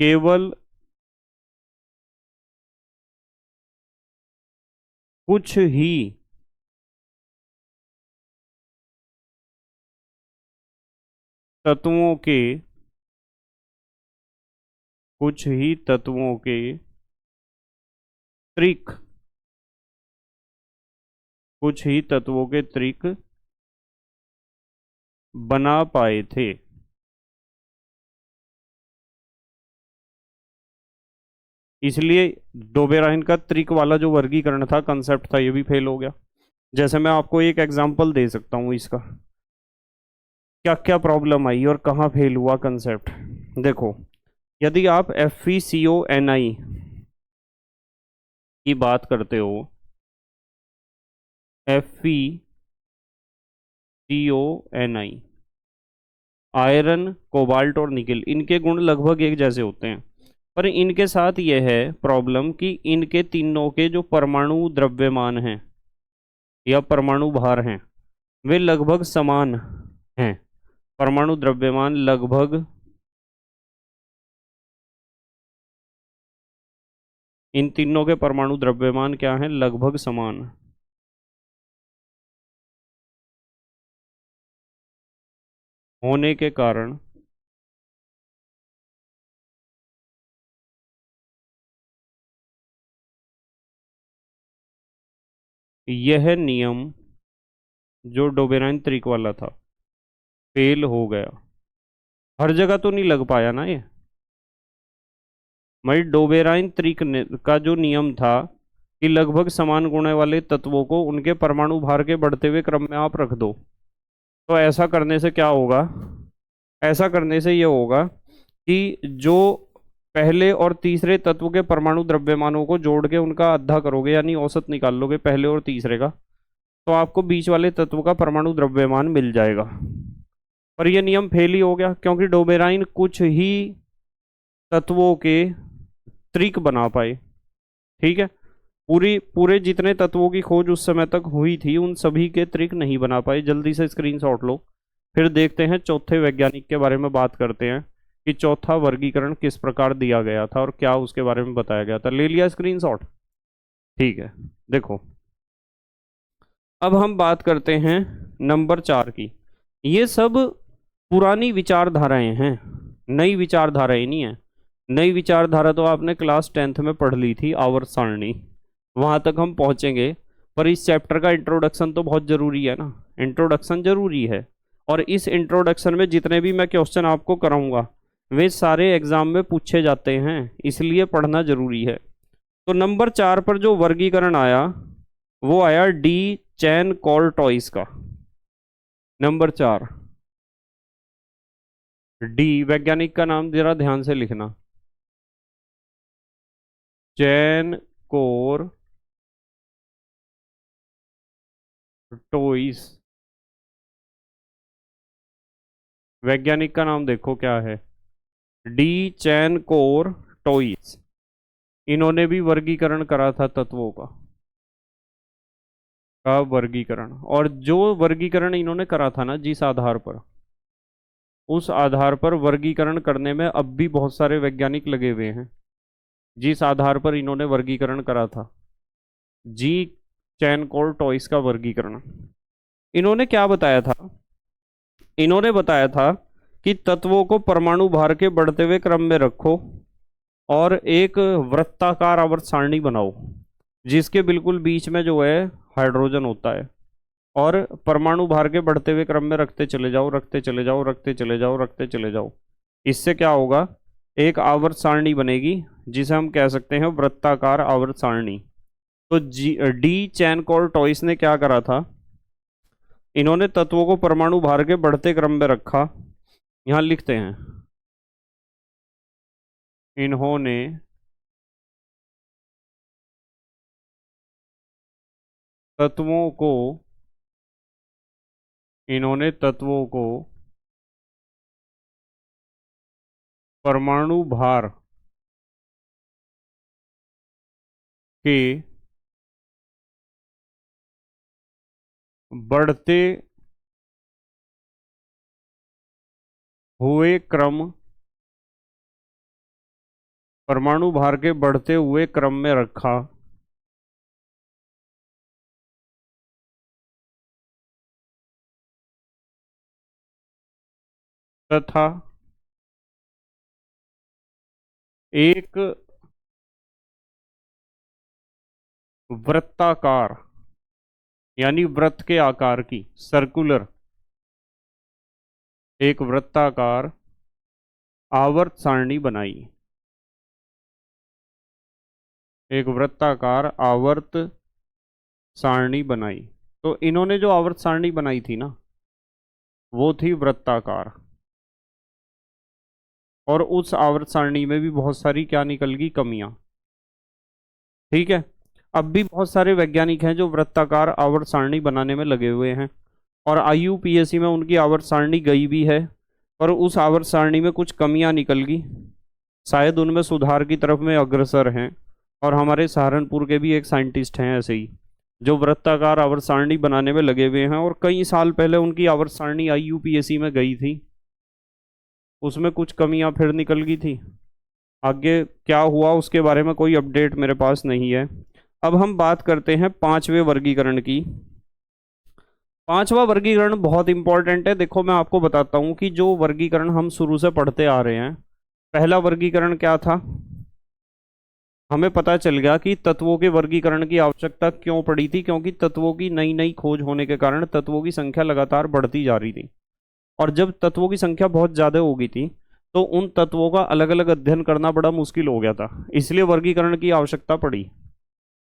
केवल कुछ ही तत्वों के, कुछ ही तत्वों के त्रिक, कुछ ही तत्वों के त्रिक बना पाए थे। इसलिए डोबेराइन का त्रिक वाला जो वर्गीकरण था, कंसेप्ट था, ये भी फेल हो गया। जैसे मैं आपको एक एग्जांपल दे सकता हूँ इसका, क्या क्या प्रॉब्लम आई और कहाँ फेल हुआ कंसेप्ट। देखो, यदि आप FeCO(Ni) की बात करते हो, FeCO(Ni), आयरन, कोबाल्ट और निकेल, इनके गुण लगभग एक जैसे होते हैं, पर इनके साथ यह है प्रॉब्लम कि इनके तीनों के जो परमाणु द्रव्यमान हैं या परमाणु भार हैं, वे लगभग समान हैं। परमाणु द्रव्यमान लगभग, इन तीनों के परमाणु द्रव्यमान क्या हैं, लगभग समान होने के कारण यह नियम जो डोबेराइन त्रिक वाला था, फेल हो गया। हर जगह तो नहीं लग पाया ना ये। भाई डोबेराइन त्रिक का जो नियम था कि लगभग समान गुण वाले तत्वों को उनके परमाणु भार के बढ़ते हुए क्रम में आप रख दो, तो ऐसा करने से क्या होगा, ऐसा करने से ये होगा कि जो पहले और तीसरे तत्व के परमाणु द्रव्यमानों को जोड़ के उनका आधा करोगे, यानी औसत निकाल लोगे पहले और तीसरे का, तो आपको बीच वाले तत्व का परमाणु द्रव्यमान मिल जाएगा। पर यह नियम फेल ही हो गया, क्योंकि डोबेराइन कुछ ही तत्वों के त्रिक बना पाए। ठीक है, पूरे जितने तत्वों की खोज उस समय तक हुई थी, उन सभी के त्रिक नहीं बना पाए। जल्दी से स्क्रीनशॉट लो, फिर देखते हैं चौथे वैज्ञानिक के बारे में बात करते हैं कि चौथा वर्गीकरण किस प्रकार दिया गया था और क्या उसके बारे में बताया गया था। ले लिया स्क्रीनशॉट? ठीक है, देखो, अब हम बात करते हैं नंबर 4 की। ये सब पुरानी विचारधाराएं हैं, नई विचारधाराएं नहीं है। नई विचारधारा तो आपने क्लास 10th में पढ़ ली थी, आवर्त सारणी, वहां तक हम पहुंचेंगे। पर इस चैप्टर का इंट्रोडक्शन तो बहुत जरूरी है ना, इंट्रोडक्शन जरूरी है। और इस इंट्रोडक्शन में जितने भी मैं क्वेश्चन आपको कराऊंगा, वे सारे एग्जाम में पूछे जाते हैं, इसलिए पढ़ना जरूरी है। तो नंबर 4 पर जो वर्गीकरण आया, वो आया डी चैन कॉर्टोइस का। नंबर 4, डी, वैज्ञानिक का नाम जरा ध्यान से लिखना, चैन कोर्टोइस। वैज्ञानिक का नाम देखो क्या है, डी चैन कोर्टोइस। इन्होंने भी वर्गीकरण करा था तत्वों का वर्गीकरण। और जो वर्गीकरण इन्होंने करा था ना, जिस आधार पर, उस आधार पर वर्गीकरण करने में अब भी बहुत सारे वैज्ञानिक लगे हुए हैं। जिस आधार पर इन्होंने वर्गीकरण करा था, जी चैन कोर्टोइस का वर्गीकरण, इन्होंने क्या बताया था, इन्होंने बताया था कि तत्वों को परमाणु भार के बढ़ते हुए क्रम में रखो और एक वृत्ताकार आवर्त सारणी बनाओ, जिसके बिल्कुल बीच में जो है हाइड्रोजन होता है, और परमाणु भार के बढ़ते हुए क्रम में रखते चले जाओ, रखते चले जाओ, रखते चले जाओ, रखते चले जाओ। इससे क्या होगा, एक आवर्त सारणी बनेगी, जिसे हम कह सकते हैं वृत्ताकार आवर्त सारणी। तो डी चैन कोर्टोइस ने क्या करा था, इन्होंने तत्वों को परमाणु भार के बढ़ते क्रम में रखा। यहां लिखते हैं, इन्होंने तत्वों को इन्होंने तत्वों को परमाणु भार के बढ़ते हुए क्रम, परमाणु भार के बढ़ते हुए क्रम में रखा, तथा एक वृत्ताकार, यानी वृत्त के आकार की, सर्कुलर, एक वृत्ताकार आवर्त सारणी बनाई। एक वृत्ताकार आवर्त सारणी बनाई। तो इन्होंने जो आवर्त सारणी बनाई थी ना, वो थी वृत्ताकार। और उस आवर्त सारणी में भी बहुत सारी क्या निकल गई, कमियां। ठीक है। अब भी बहुत सारे वैज्ञानिक हैं जो वृत्ताकार आवर्त सारणी बनाने में लगे हुए हैं, और आईयूपीएससी में उनकी आवर्त सारणी गई भी है, पर उस आवर्त सारणी में कुछ कमियां निकल गई। शायद उनमें सुधार की तरफ में अग्रसर हैं। और हमारे सहारनपुर के भी एक साइंटिस्ट हैं ऐसे ही, जो वृत्ताकार आवर्त सारणी बनाने में लगे हुए हैं, और कई साल पहले उनकी आवर्त सारणी आईयूपीएससी में गई थी, उसमें कुछ कमियां फिर निकल गई थी। आगे क्या हुआ उसके बारे में कोई अपडेट मेरे पास नहीं है। अब हम बात करते हैं पांचवें वर्गीकरण की। पांचवा वर्गीकरण बहुत इंपॉर्टेंट है। देखो मैं आपको बताता हूं कि जो वर्गीकरण हम शुरू से पढ़ते आ रहे हैं, पहला वर्गीकरण क्या था, हमें पता चल गया कि तत्वों के वर्गीकरण की आवश्यकता क्यों पड़ी थी, क्योंकि तत्वों की नई नई खोज होने के कारण तत्वों की संख्या लगातार बढ़ती जा रही थी। और जब तत्वों की संख्या बहुत ज्यादा हो गई थी, तो उन तत्वों का अलग अलग अध्ययन करना बड़ा मुश्किल हो गया था, इसलिए वर्गीकरण की आवश्यकता पड़ी।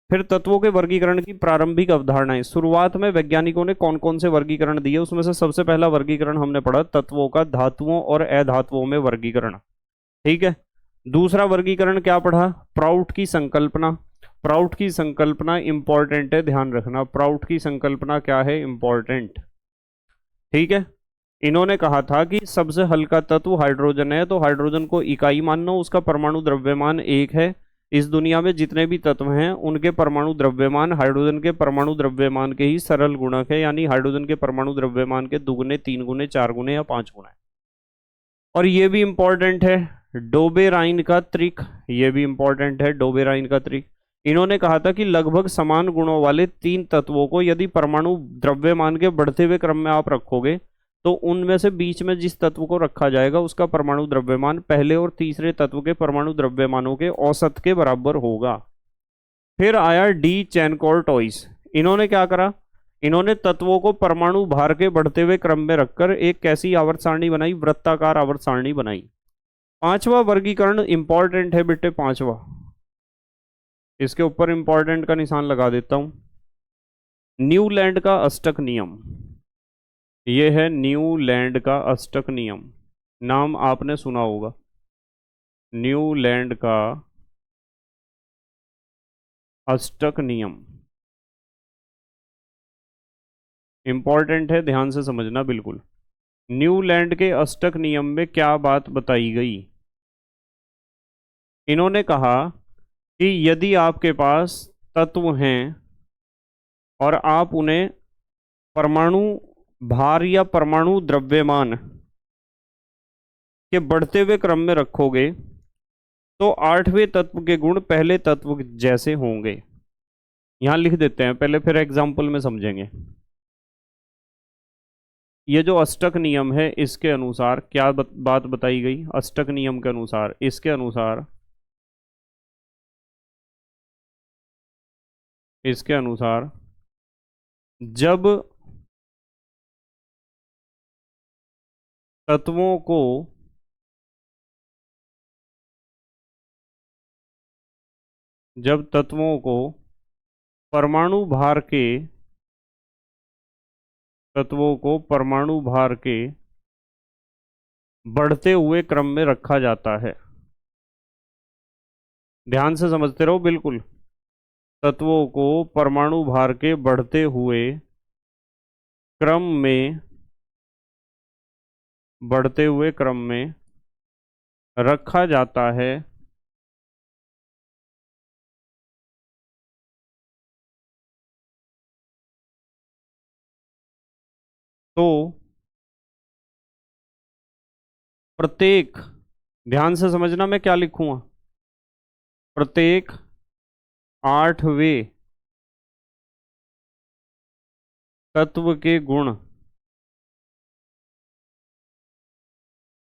फिर तत्वों के वर्गीकरण की प्रारंभिक अवधारणाएं, शुरुआत में वैज्ञानिकों ने कौन कौन से वर्गीकरण दिए, उसमें से सबसे पहला वर्गीकरण हमने पढ़ा तत्वों का धातुओं और अधातुओं में वर्गीकरण। ठीक है। दूसरा वर्गीकरण क्या पढ़ा, प्राउट की संकल्पना। प्राउट की संकल्पना इंपॉर्टेंट है, ध्यान रखना, प्राउट की संकल्पना क्या है, इंपॉर्टेंट। ठीक है। इन्होंने कहा था कि सबसे हल्का तत्व हाइड्रोजन है, तो हाइड्रोजन को इकाई मानना, उसका परमाणु द्रव्यमान 1 है। इस दुनिया में जितने भी तत्व हैं उनके परमाणु द्रव्यमान हाइड्रोजन के परमाणु द्रव्यमान के ही सरल गुणक है, यानी हाइड्रोजन के परमाणु द्रव्यमान के 2 गुने, 3 गुने, 4 गुने या 5 गुना है। और ये भी इंपॉर्टेंट है, डोबेराइन का त्रिक, ये भी इंपॉर्टेंट है, डोबेराइन का त्रिक। इन्होंने कहा था कि लगभग समान गुणों वाले 3 तत्वों को यदि परमाणु द्रव्यमान के बढ़ते हुए क्रम में आप रखोगे, तो उनमें से बीच में जिस तत्व को रखा जाएगा उसका परमाणु द्रव्यमान पहले और तीसरे तत्व के परमाणु द्रव्यमानों के औसत के बराबर होगा। फिर आया डी चैनकोर टॉइस। इन्होंने क्या करा, इन्होंने तत्वों को परमाणु भार के बढ़ते हुए क्रम में रखकर एक कैसी आवर्त सारणी बनाई, वृत्ताकार आवर्त सारणी बनाई। पांचवा वर्गीकरण इंपॉर्टेंट है बेटे, पांचवा, इसके ऊपर इंपॉर्टेंट का निशान लगा देता हूं, न्यूलैंड का अष्टक नियम। ये है न्यूलैंड का अष्टक नियम, नाम आपने सुना होगा, न्यूलैंड का अष्टक नियम। इंपॉर्टेंट है, ध्यान से समझना बिल्कुल। न्यूलैंड के अष्टक नियम में क्या बात बताई गई, इन्होंने कहा कि यदि आपके पास तत्व हैं और आप उन्हें परमाणु भार या परमाणु द्रव्यमान के बढ़ते हुए क्रम में रखोगे, तो 8वें तत्व के गुण पहले तत्व जैसे होंगे। यहां लिख देते हैं पहले, फिर एग्जाम्पल में समझेंगे। ये जो अष्टक नियम है इसके अनुसार क्या बात बताई गई, अष्टक नियम के अनुसार, इसके अनुसार, इसके अनुसार जब तत्वों को जब तत्वों को परमाणु भार के तत्वों को परमाणु भार के बढ़ते हुए क्रम में रखा जाता है, ध्यान से समझते रहो बिल्कुल, तत्वों को परमाणु भार के बढ़ते हुए क्रम में बढ़ते हुए क्रम में रखा जाता है, तो प्रत्येक, ध्यान से समझना मैं क्या लिखूंगा, प्रत्येक 8वें तत्व के गुण,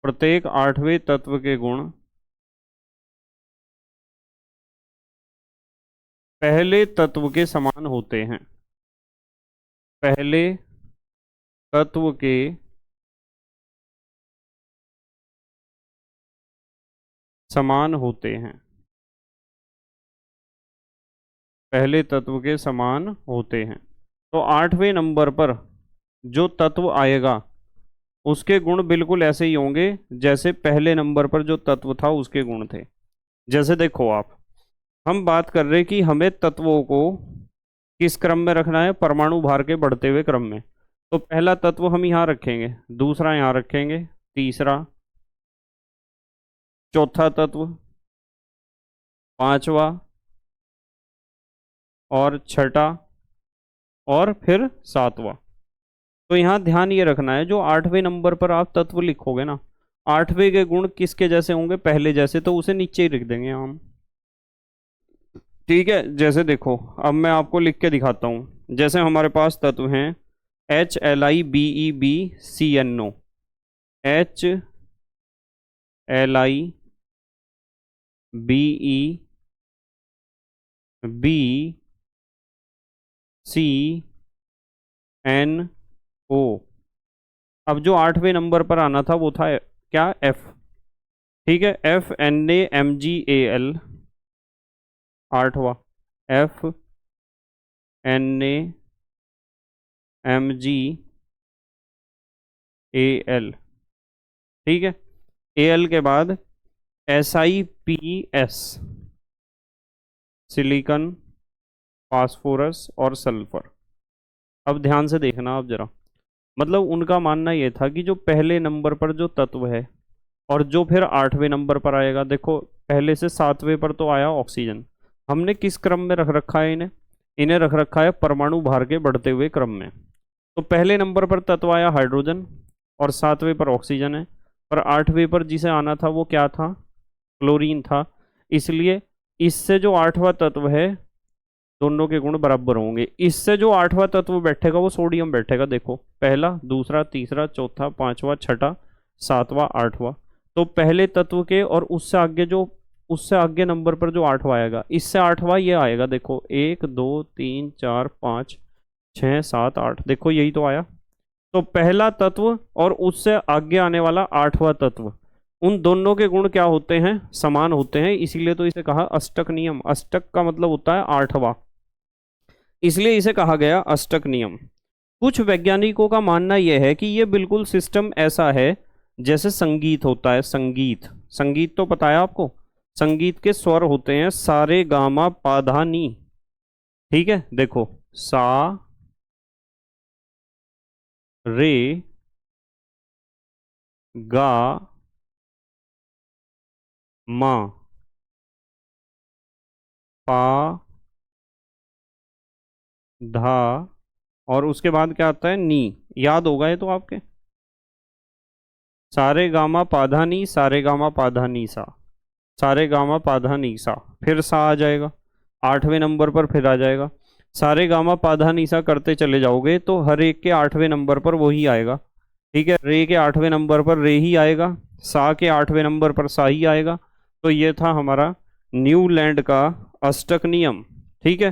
प्रत्येक 8वें तत्व के गुण पहले तत्व के समान होते हैं, पहले तत्व के समान होते हैं। पहले तत्व के समान होते हैं। तो 8वें नंबर पर जो तत्व आएगा उसके गुण बिल्कुल ऐसे ही होंगे जैसे पहले नंबर पर जो तत्व था उसके गुण थे। जैसे देखो आप, हम बात कर रहे हैं कि हमें तत्वों को किस क्रम में रखना है, परमाणु भार के बढ़ते हुए क्रम में। तो पहला तत्व हम यहाँ रखेंगे, दूसरा यहाँ रखेंगे, तीसरा, चौथा तत्व, पांचवा और छठा और फिर सातवां। तो यहाँ ध्यान ये रखना है, जो 8वें नंबर पर आप तत्व लिखोगे ना, 8वें के गुण किसके जैसे होंगे, पहले जैसे, तो उसे नीचे ही लिख देंगे हम। ठीक है, जैसे देखो अब मैं आपको लिख के दिखाता हूँ। जैसे हमारे पास तत्व हैं HLiBeBCNO, HLiBeBCNO। अब जो 8वें नंबर पर आना था वो था क्या, F। ठीक है, FNaMgAl, 8वां, FNaMgAl। ठीक है, Al के बाद SiPs, सिलिकॉन, फास्फोरस और सल्फर। अब ध्यान से देखना आप जरा, मतलब उनका मानना यह था कि जो पहले नंबर पर जो तत्व है और जो फिर 8वें नंबर पर आएगा, देखो पहले से 7वें पर तो आया ऑक्सीजन, हमने किस क्रम में रख रखा है इन्हें, इन्हें रख रखा है परमाणु भार के बढ़ते हुए क्रम में। तो पहले नंबर पर तत्व आया हाइड्रोजन और 7वें पर ऑक्सीजन है, पर 8वें पर जिसे आना था वो क्या था, क्लोरीन था। इसलिए इससे जो 8वां तत्व है दोनों के गुण बराबर होंगे। इससे जो 8वां तत्व बैठेगा वो सोडियम बैठेगा। देखो पहला, दूसरा, तीसरा, चौथा, पांचवा, छठा, सातवां, आठवां। तो पहले तत्व के और उससे आगे नंबर पर जो 8वां आएगा, इससे 8वां ये आएगा। देखो 1 2 3 4 5 6 7 8, देखो यही तो आया। तो पहला तत्व और उससे आगे आने वाला 8वां तत्व, उन दोनों के गुण क्या होते हैं, समान होते हैं। इसीलिए तो इसे कहा अष्टक नियम। अष्टक का मतलब होता है 8वां, इसलिए इसे कहा गया अष्टक नियम। कुछ वैज्ञानिकों का मानना यह है कि यह बिल्कुल सिस्टम ऐसा है जैसे संगीत होता है। संगीत, संगीत तो पता है आपको, संगीत के स्वर होते हैं सारे गामा पाधा नी। ठीक है, देखो सा, रे, गा, मा, पा, धा, और उसके बाद क्या आता है, नी। याद होगा ये तो आपके, सारे गामा पाधा नी, सारे गामा पाधा नी सा, सारे गामा पाधा नी सा, फिर सा आ जाएगा 8वें नंबर पर, फिर आ जाएगा। सारे गामा पाधा नी सा करते चले जाओगे तो हर एक के 8वें नंबर पर वही आएगा। ठीक है, रे के 8वें नंबर पर रे ही आएगा, सा के 8वें नंबर पर सा ही आएगा। तो ये था हमारा न्यूलैंड का अष्टक नियम। ठीक है,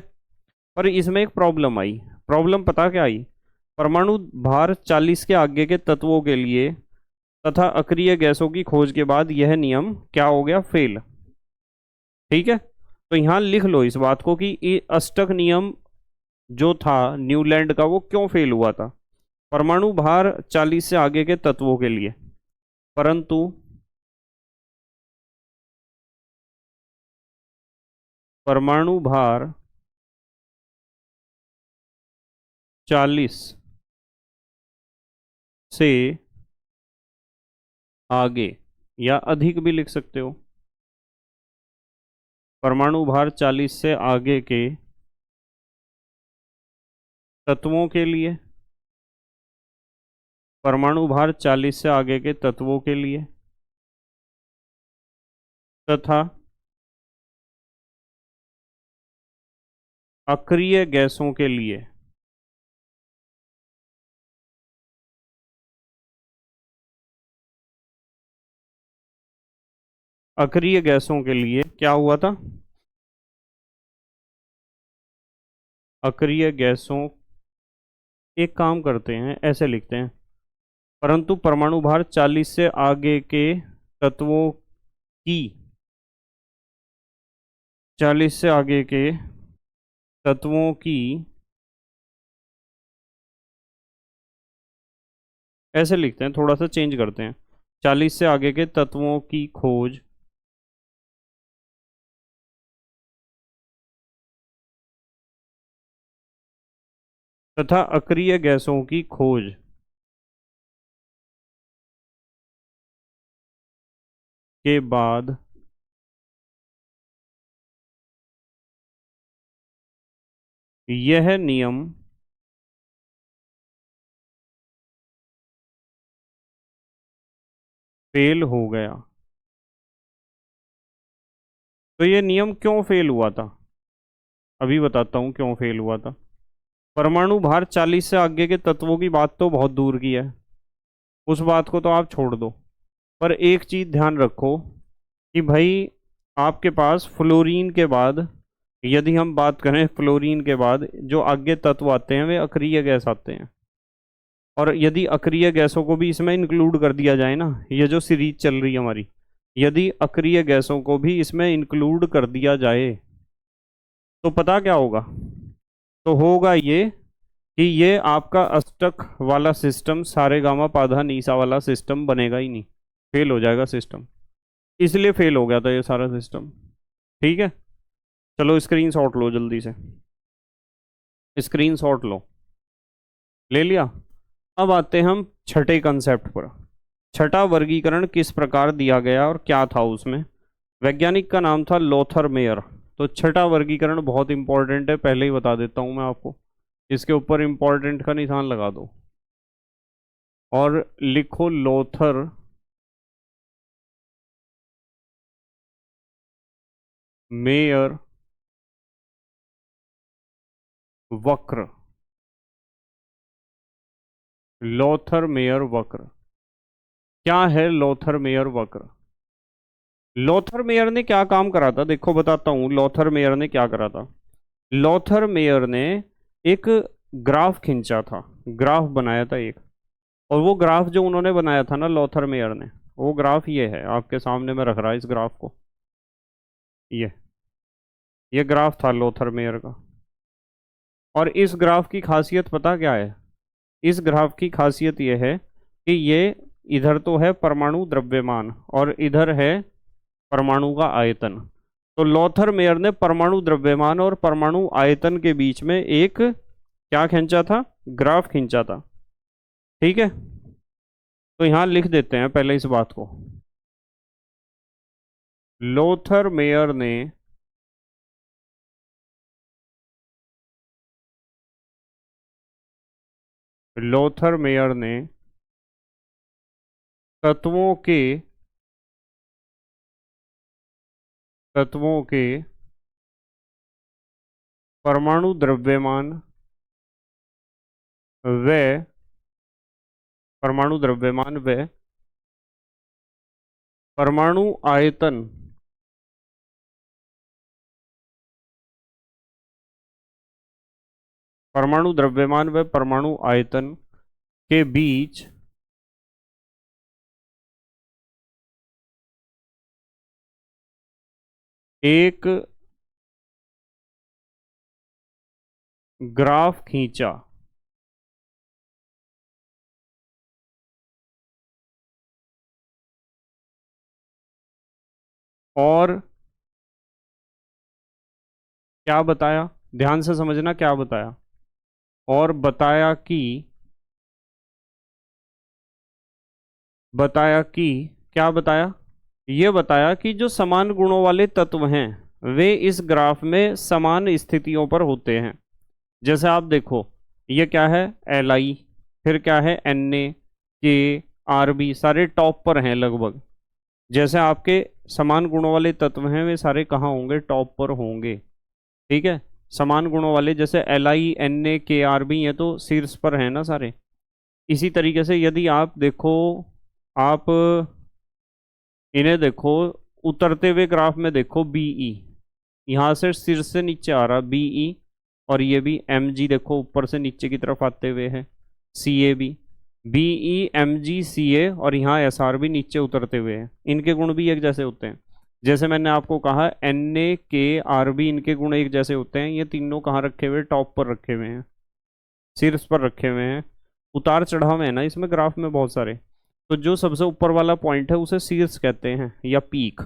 पर इसमें एक प्रॉब्लम आई। प्रॉब्लम पता क्या आई, परमाणु भार 40 के आगे के तत्वों के लिए तथा अक्रिय गैसों की खोज के बाद यह नियम क्या हो गया, फेल। ठीक है, तो यहां लिख लो इस बात को कि ये अष्टक नियम जो था न्यूलैंड का वो क्यों फेल हुआ था। परमाणु भार 40 से आगे के तत्वों के लिए, परंतु परमाणु भार 40 से आगे या अधिक भी लिख सकते हो, परमाणु भार 40 से आगे के तत्वों के लिए, परमाणु भार 40 से आगे के तत्वों के लिए तथा अक्रिय गैसों के लिए, अक्रिय गैसों के लिए क्या हुआ था, अक्रिय गैसों, एक काम करते हैं ऐसे लिखते हैं, परंतु परमाणु भार 40 से आगे के तत्वों की, 40 से आगे के तत्वों की, ऐसे लिखते हैं, थोड़ा सा चेंज करते हैं, 40 से आगे के तत्वों की खोज तथा अक्रिय गैसों की खोज के बाद यह नियम फेल हो गया। तो ये नियम क्यों फेल हुआ था, अभी बताता हूँ क्यों फेल हुआ था। परमाणु भार 40 से आगे के तत्वों की बात तो बहुत दूर की है, उस बात को तो आप छोड़ दो। पर एक चीज ध्यान रखो कि भाई आपके पास फ्लोरीन के बाद, यदि हम बात करें फ्लोरीन के बाद जो आगे तत्व आते हैं वे अक्रिय गैस आते हैं। और यदि अक्रिय गैसों को भी इसमें इंक्लूड कर दिया जाए ना, ये जो सीरीज चल रही है हमारी, यदि अक्रिय गैसों को भी इसमें इंक्लूड कर दिया जाए तो पता क्या होगा, तो होगा ये कि ये आपका अष्टक वाला सिस्टम, सारे गामा पाधा नीसा वाला सिस्टम बनेगा ही नहीं, फेल हो जाएगा सिस्टम। इसलिए फेल हो गया था ये सारा सिस्टम। ठीक है, चलो स्क्रीनशॉट लो जल्दी से, स्क्रीनशॉट लो, ले लिया। अब आते हैं हम छठे कंसेप्ट पर। छठा वर्गीकरण किस प्रकार दिया गया और क्या था उसमें। वैज्ञानिक का नाम था लोथर मेयर। तो छठा वर्गीकरण बहुत इंपॉर्टेंट है, पहले ही बता देता हूं मैं आपको, इसके ऊपर इंपॉर्टेंट का निशान लगा दो और लिखो लोथर मेयर वक्र। लोथर मेयर वक्र क्या है, लोथर मेयर वक्र। लोथर मेयर ने क्या काम करा था, देखो बताता हूं लोथर मेयर ने क्या करा था। लोथर मेयर ने एक ग्राफ खींचा था, ग्राफ बनाया था एक, और वो ग्राफ जो उन्होंने बनाया था ना लोथर मेयर ने, वो ग्राफ ये है आपके सामने, मैं रख रहा इस ग्राफ को, ये ये ग्राफ था लोथर मेयर का। और इस ग्राफ की खासियत पता क्या है, इस ग्राफ की खासियत ये है कि ये इधर तो है परमाणु द्रव्यमान और इधर है परमाणु का आयतन। तो लोथर मेयर ने परमाणु द्रव्यमान और परमाणु आयतन के बीच में एक क्या खींचा था, ग्राफ खींचा था। ठीक है, तो यहां लिख देते हैं पहले इस बात को। लोथर मेयर ने लोथर मेयर ने तत्वों के तत्वों के परमाणु द्रव्यमान व परमाणु द्रव्यमान व परमाणु आयतन परमाणु द्रव्यमान व परमाणु आयतन के बीच एक ग्राफ खींचा। और क्या बताया, ध्यान से समझना क्या बताया, और बताया कि क्या बताया, ये बताया कि जो समान गुणों वाले तत्व हैं वे इस ग्राफ में समान स्थितियों पर होते हैं। जैसे आप देखो, ये क्या है, एल आई, फिर क्या है, एन ए, के, आर बी, सारे टॉप पर हैं लगभग। जैसे आपके समान गुणों वाले तत्व हैं वे सारे कहाँ होंगे, टॉप पर होंगे। ठीक है, समान गुणों वाले जैसे एल आई, एन ए, के, आर बी, ये तो शीर्ष पर है ना सारे। इसी तरीके से यदि आप देखो, आप इन्हें देखो, उतरते हुए ग्राफ में देखो, बीई यहाँ से शीर्ष से नीचे आ रहा बीई, और ये भी एम जी देखो ऊपर से नीचे की तरफ आते हुए है, सी ए भी, बीई एम जी सी ए, और यहाँ एस आर भी नीचे उतरते हुए हैं, इनके गुण भी एक जैसे होते हैं। जैसे मैंने आपको कहा Na के Rb इनके गुण एक जैसे होते हैं, ये तीनों कहाँ रखे हुए, टॉप पर रखे हुए हैं, शीर्ष पर रखे हुए हैं। उतार चढ़ाव है ना इसमें ग्राफ में बहुत सारे, तो जो सबसे ऊपर वाला पॉइंट है उसे शीर्ष कहते हैं या पीक।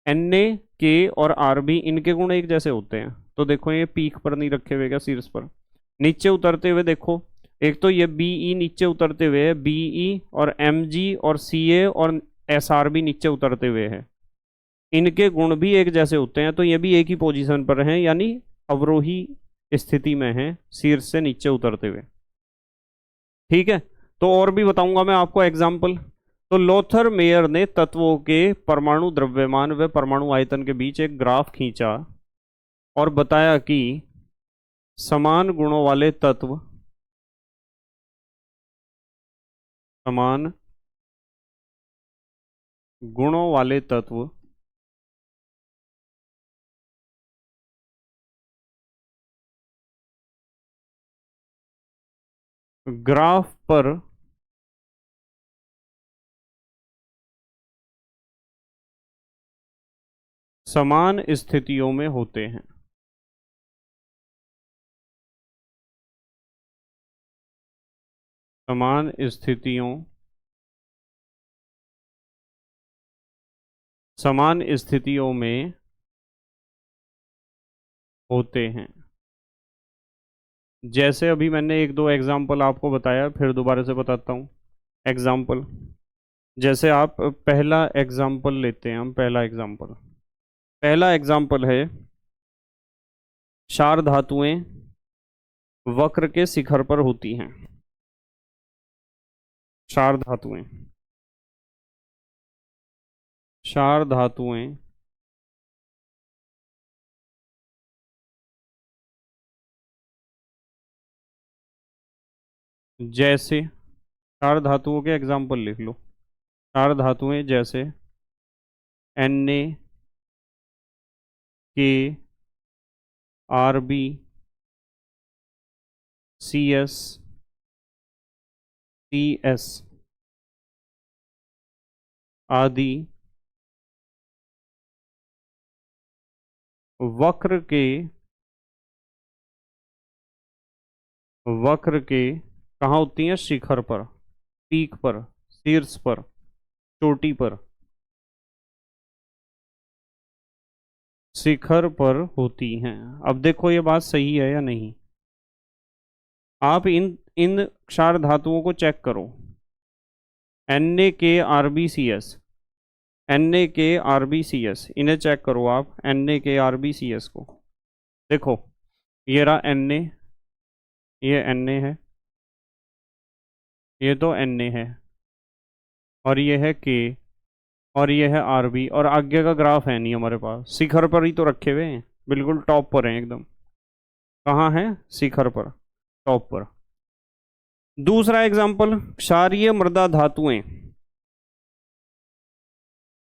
Na, K और Rb इनके गुण एक जैसे होते हैं, तो देखो ये पीक पर नहीं रखे हुए क्या, शीर्ष पर। नीचे उतरते हुए देखो, एक तो ये Be नीचे उतरते हुए है, Be और Mg और Ca और Srb नीचे उतरते हुए है, इनके गुण भी एक जैसे होते हैं, तो ये भी एक ही पोजीशन पर हैं, यानी अवरोही स्थिति में हैं, शीर्ष से नीचे उतरते हुए। ठीक है, तो और भी बताऊंगा मैं आपको एग्जाम्पल। तो लोथर मेयर ने तत्वों के परमाणु द्रव्यमान व परमाणु आयतन के बीच एक ग्राफ खींचा और बताया कि समान गुणों वाले तत्व, समान गुणों वाले तत्व ग्राफ पर समान स्थितियों में होते हैं। समान स्थितियों, समान स्थितियों में होते हैं। जैसे अभी मैंने एक दो एग्जाम्पल आपको बताया, फिर दोबारा से बताता हूँ एग्जाम्पल। जैसे आप पहला एग्जाम्पल लेते हैं, हम पहला एग्जाम्पल, पहला एग्जाम्पल है क्षार धातुएं वक्र के शिखर पर होती हैं। क्षार धातुएं, क्षार धातुएं जैसे, क्षार धातुओं के एग्जाम्पल लिख लो। क्षार धातुएं जैसे Na, K, Rb, Cs, Cs आदि वक्र के, वक्र के कहाँ होती हैं, शिखर पर, पीक पर, शीर्ष पर, चोटी पर, शिखर पर होती हैं। अब देखो ये बात सही है या नहीं, आप इन इन क्षार धातुओं को चेक करो। Na, K, Rb, Cs, Na, K, Rb, Cs इन्हें चेक करो आप, Na, K, Rb, Cs को देखो। ये रहा Na, ये Na है, ये तो Na है, और ये है K, और ये है Rb, और आगे का ग्राफ है नहीं हमारे पास, शिखर पर ही तो रखे हुए हैं, बिल्कुल टॉप पर हैं एकदम। कहाँ है, शिखर पर, टॉप पर। दूसरा एग्जाम्पल क्षारीय मृदा धातुएं,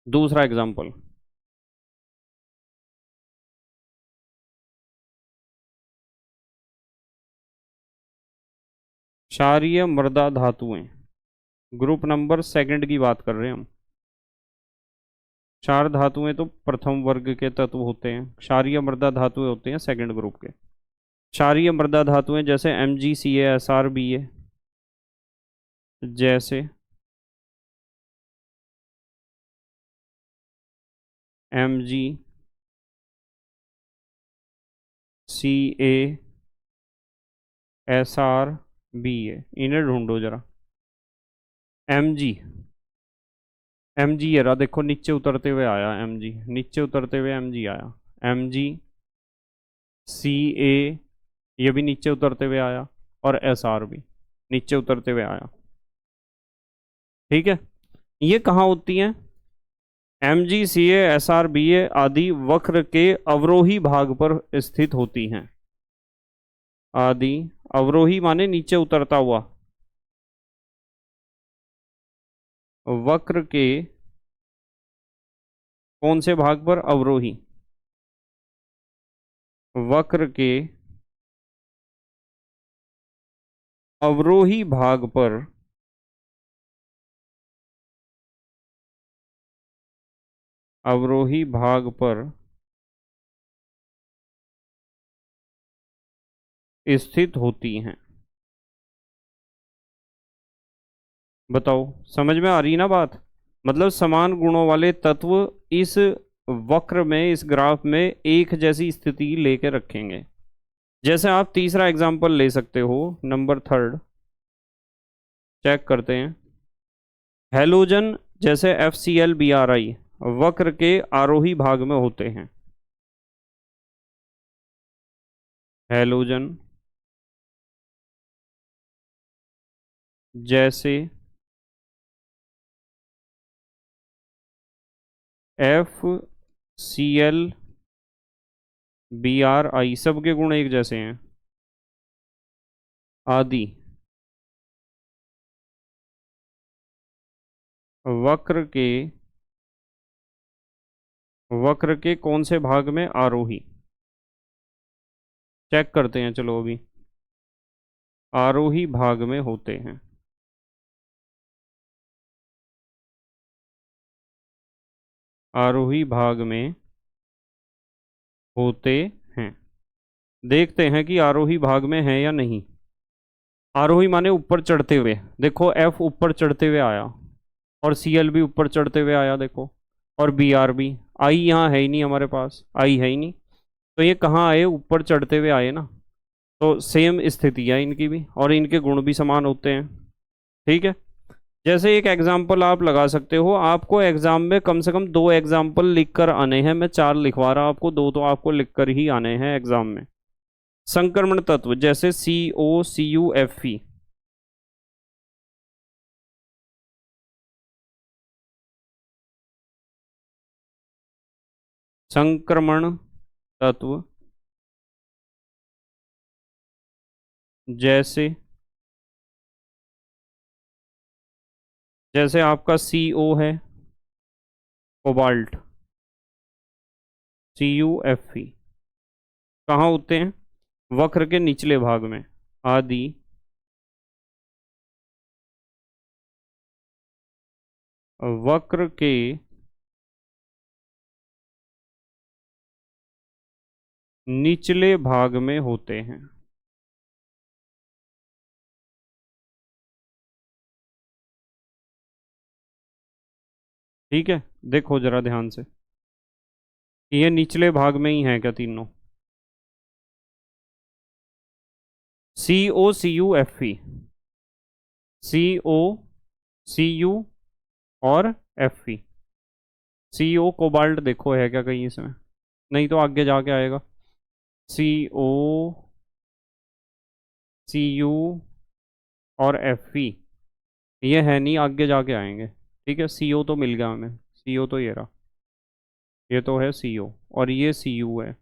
दूसरा एग्जाम्पल, क्षारीय मृदा धातुएं, ग्रुप नंबर सेकंड की बात कर रहे हैं हम। क्षार धातुएं तो प्रथम वर्ग के तत्व होते हैं, क्षारीय मृदा धातुएं होते हैं सेकंड ग्रुप के। क्षारीय मृदा धातुएं जैसे MgCa, SrBa, जैसे MgCa, SrBa, इन्हें ढूंढो जरा। Mg ये रहा, देखो नीचे उतरते हुए आया Mg, नीचे उतरते हुए Mg आया, MgCa, ये भी नीचे उतरते हुए आया, और Sr भी नीचे उतरते हुए आया। ठीक है, ये कहाँ होती हैं, MgCa, SrBa आदि वक्र के अवरोही भाग पर स्थित होती हैं। आदि अवरोही माने नीचे उतरता हुआ, वक्र के कौन से भाग पर, अवरोही, वक्र के अवरोही भाग पर अवरोही भाग पर स्थित होती हैं। बताओ, समझ में आ रही ना बात? मतलब समान गुणों वाले तत्व इस वक्र में, इस ग्राफ में एक जैसी स्थिति लेके रखेंगे। जैसे आप तीसरा एग्जांपल ले सकते हो, नंबर थर्ड, चेक करते हैं। हैलोजन जैसे FCl, Bri वक्र के आरोही भाग में होते हैं। हैलोजन जैसे FCl, Bri सबके गुण एक जैसे हैं आदि वक्र के कौन से भाग में आरोही? चेक करते हैं, चलो अभी। आरोही भाग में होते हैं। आरोही भाग में होते हैं। देखते हैं कि आरोही भाग में है या नहीं। आरोही माने ऊपर चढ़ते हुए। देखो F ऊपर चढ़ते हुए आया, और Cl भी ऊपर चढ़ते हुए आया, देखो। और Br भी। I यहाँ है ही नहीं, हमारे पास I है ही नहीं। तो ये कहाँ आए? ऊपर चढ़ते हुए आए ना। तो सेम स्थिति है इनकी भी, और इनके गुण भी समान होते हैं। ठीक है। जैसे एक एग्जाम्पल आप लगा सकते हो, आपको एग्जाम में कम से कम 2 एग्जाम्पल लिख कर आने हैं। मैं 4 लिखवा रहा, आपको 2 तो आपको लिख कर ही आने हैं एग्जाम में। संक्रमण तत्व जैसे COCuFe। संक्रमण तत्व जैसे जैसे आपका CO है, कोबाल्ट, CuFe। कहाँ होते हैं? वक्र के निचले भाग में आदि वक्र के निचले भाग में होते हैं। ठीक है, देखो जरा ध्यान से, ये निचले भाग में ही है क्या तीनों? COCuFe, COCu और Fe। CO कोबाल्ट देखो है क्या कहीं इसमें? नहीं तो आगे जाके आएगा। COCu और Fe ये है नहीं, आगे जाके आएंगे। ठीक है, CO तो मिल गया हमें। CO तो ये रहा, ये तो है CO, और ये Cu है,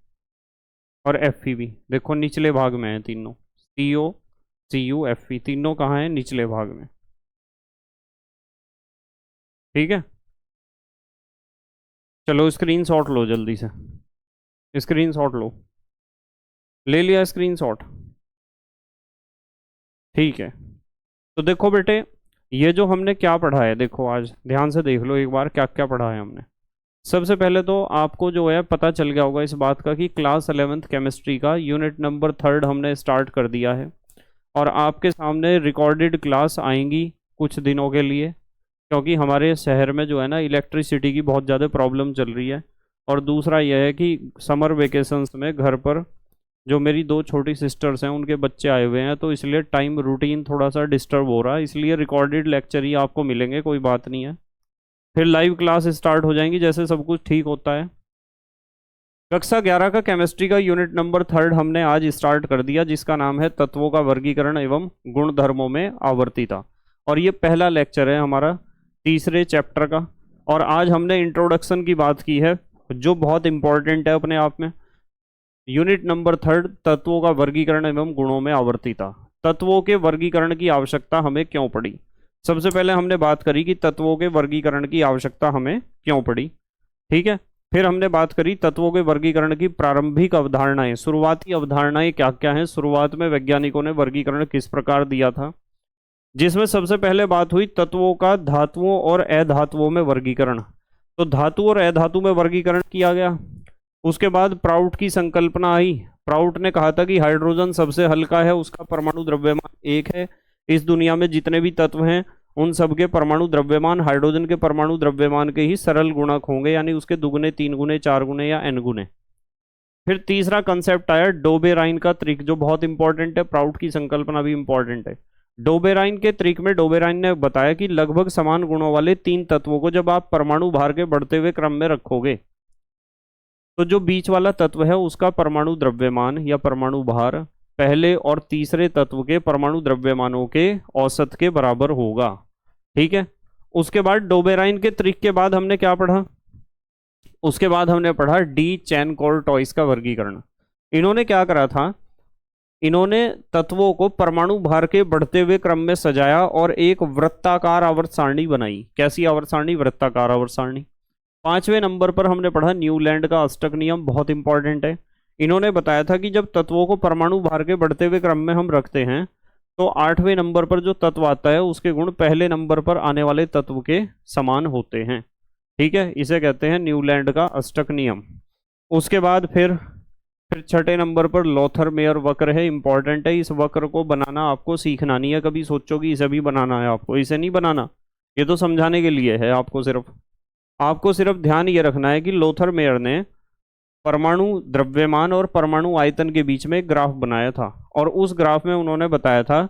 और Fe भी देखो निचले भाग में है तीनों। COCuFe तीनों कहाँ हैं? निचले भाग में। ठीक है, चलो स्क्रीनशॉट लो जल्दी से। स्क्रीनशॉट लो। ले लिया स्क्रीनशॉट? ठीक है। तो देखो बेटे, ये जो हमने क्या पढ़ा है, देखो आज ध्यान से देख लो एक बार क्या क्या पढ़ा है हमने। सबसे पहले तो आपको जो है पता चल गया होगा इस बात का कि क्लास 11th केमिस्ट्री का यूनिट नंबर 3 हमने स्टार्ट कर दिया है, और आपके सामने रिकॉर्डेड क्लास आएंगी कुछ दिनों के लिए, क्योंकि हमारे शहर में जो है ना इलेक्ट्रिसिटी की बहुत ज़्यादा प्रॉब्लम चल रही है। और दूसरा यह है कि समर वेकेशंस में घर पर जो मेरी 2 छोटी सिस्टर्स हैं उनके बच्चे आए हुए हैं, तो इसलिए टाइम रूटीन थोड़ा सा डिस्टर्ब हो रहा है, इसलिए रिकॉर्डेड लेक्चर ही आपको मिलेंगे, कोई बात नहीं है। फिर लाइव क्लास स्टार्ट हो जाएंगी जैसे सब कुछ ठीक होता है। कक्षा 11 का केमिस्ट्री का यूनिट नंबर 3 हमने आज स्टार्ट कर दिया, जिसका नाम है तत्वों का वर्गीकरण एवं गुण धर्मों में आवर्तिता। और ये पहला लेक्चर है हमारा तीसरे चैप्टर का। और आज हमने इंट्रोडक्शन की बात की है, जो बहुत इंपॉर्टेंट है अपने आप में। यूनिट नंबर 3 तत्वों का वर्गीकरण एवं गुणों में आवर्तिता। तत्वों के वर्गीकरण की आवश्यकता हमें क्यों पड़ी? सबसे पहले हमने बात करी कि तत्वों के वर्गीकरण की आवश्यकता हमें क्यों पड़ी। ठीक है, फिर हमने बात करी तत्वों के वर्गीकरण की प्रारंभिक अवधारणाएं, शुरुआती अवधारणाएं क्या क्या हैं, शुरुआत में वैज्ञानिकों ने वर्गीकरण किस प्रकार दिया था, जिसमें सबसे पहले बात हुई तत्वों का धातुओं और अधातुओं में वर्गीकरण। तो धातु और अधातु में वर्गीकरण किया गया। उसके बाद प्राउट की संकल्पना आई। प्राउट ने कहा था कि हाइड्रोजन सबसे हल्का है, उसका परमाणु द्रव्यमान 1 है। इस दुनिया में जितने भी तत्व हैं उन सब के परमाणु द्रव्यमान हाइड्रोजन के परमाणु द्रव्यमान के ही सरल गुणक होंगे, यानी उसके दुगुने, 3 गुने, 4 गुने या n गुने। फिर तीसरा कंसेप्ट आया डोबेराइन का त्रिक, जो बहुत इंपॉर्टेंट है। प्राउट की संकल्पना भी इंपॉर्टेंट है। डोबेराइन के त्रिक में डोबेराइन ने बताया कि लगभग समान गुणों वाले 3 तत्वों को जब आप परमाणु भार के बढ़ते हुए क्रम में रखोगे तो जो बीच वाला तत्व है उसका परमाणु द्रव्यमान या परमाणु भार पहले और तीसरे तत्व के परमाणु द्रव्यमानों के औसत के बराबर होगा। ठीक है। उसके बाद डोबेराइन के त्रिक के बाद हमने क्या पढ़ा? उसके बाद हमने पढ़ा डी चैन कोर्टॉइस का वर्गीकरण। इन्होंने क्या करा था? इन्होंने तत्वों को परमाणु भार के बढ़ते हुए क्रम में सजाया और एक वृत्ताकार आवर्त सारणी बनाई। कैसी आवर्त सारणी? वृत्ताकार आवर्त सारणी। 5वें नंबर पर हमने पढ़ा न्यूलैंड का अष्टक नियम, बहुत इंपॉर्टेंट है। इन्होंने बताया था कि जब तत्वों को परमाणु भार के बढ़ते हुए क्रम में हम रखते हैं तो 8वें नंबर पर जो तत्व आता है उसके गुण पहले नंबर पर आने वाले तत्व के समान होते हैं। ठीक है, इसे कहते हैं न्यूलैंड का अष्टक नियम। उसके बाद फिर 6ठे नंबर पर लोथर मेयर वक्र है, इंपॉर्टेंट है। इस वक्र को बनाना आपको सीखना नहीं है, कभी सोचो कि इसे भी बनाना है आपको, इसे नहीं बनाना। ये तो समझाने के लिए है। आपको सिर्फ ध्यान ये रखना है कि लोथर मेयर ने परमाणु द्रव्यमान और परमाणु आयतन के बीच में एक ग्राफ बनाया था और उस ग्राफ में उन्होंने बताया था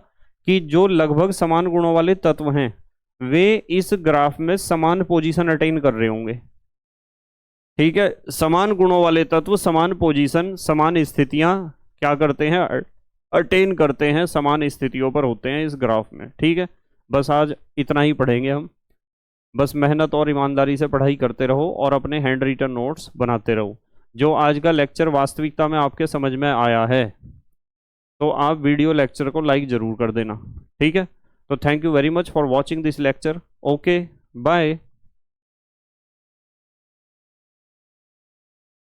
कि जो लगभग समान गुणों वाले तत्व हैं वे इस ग्राफ में समान पोजीशन अटेन कर रहे होंगे। ठीक है, समान गुणों वाले तत्व समान पोजीशन, समान स्थितियां क्या करते हैं? अटेन करते हैं, समान स्थितियों पर होते हैं इस ग्राफ में। ठीक है, बस आज इतना ही पढ़ेंगे हम। बस मेहनत और ईमानदारी से पढ़ाई करते रहो और अपने हैंड रिटन नोट्स बनाते रहो। जो आज का लेक्चर वास्तविकता में आपके समझ में आया है तो आप वीडियो लेक्चर को लाइक ज़रूर कर देना। ठीक है, तो thank you very much for watching this lecture. Okay, bye.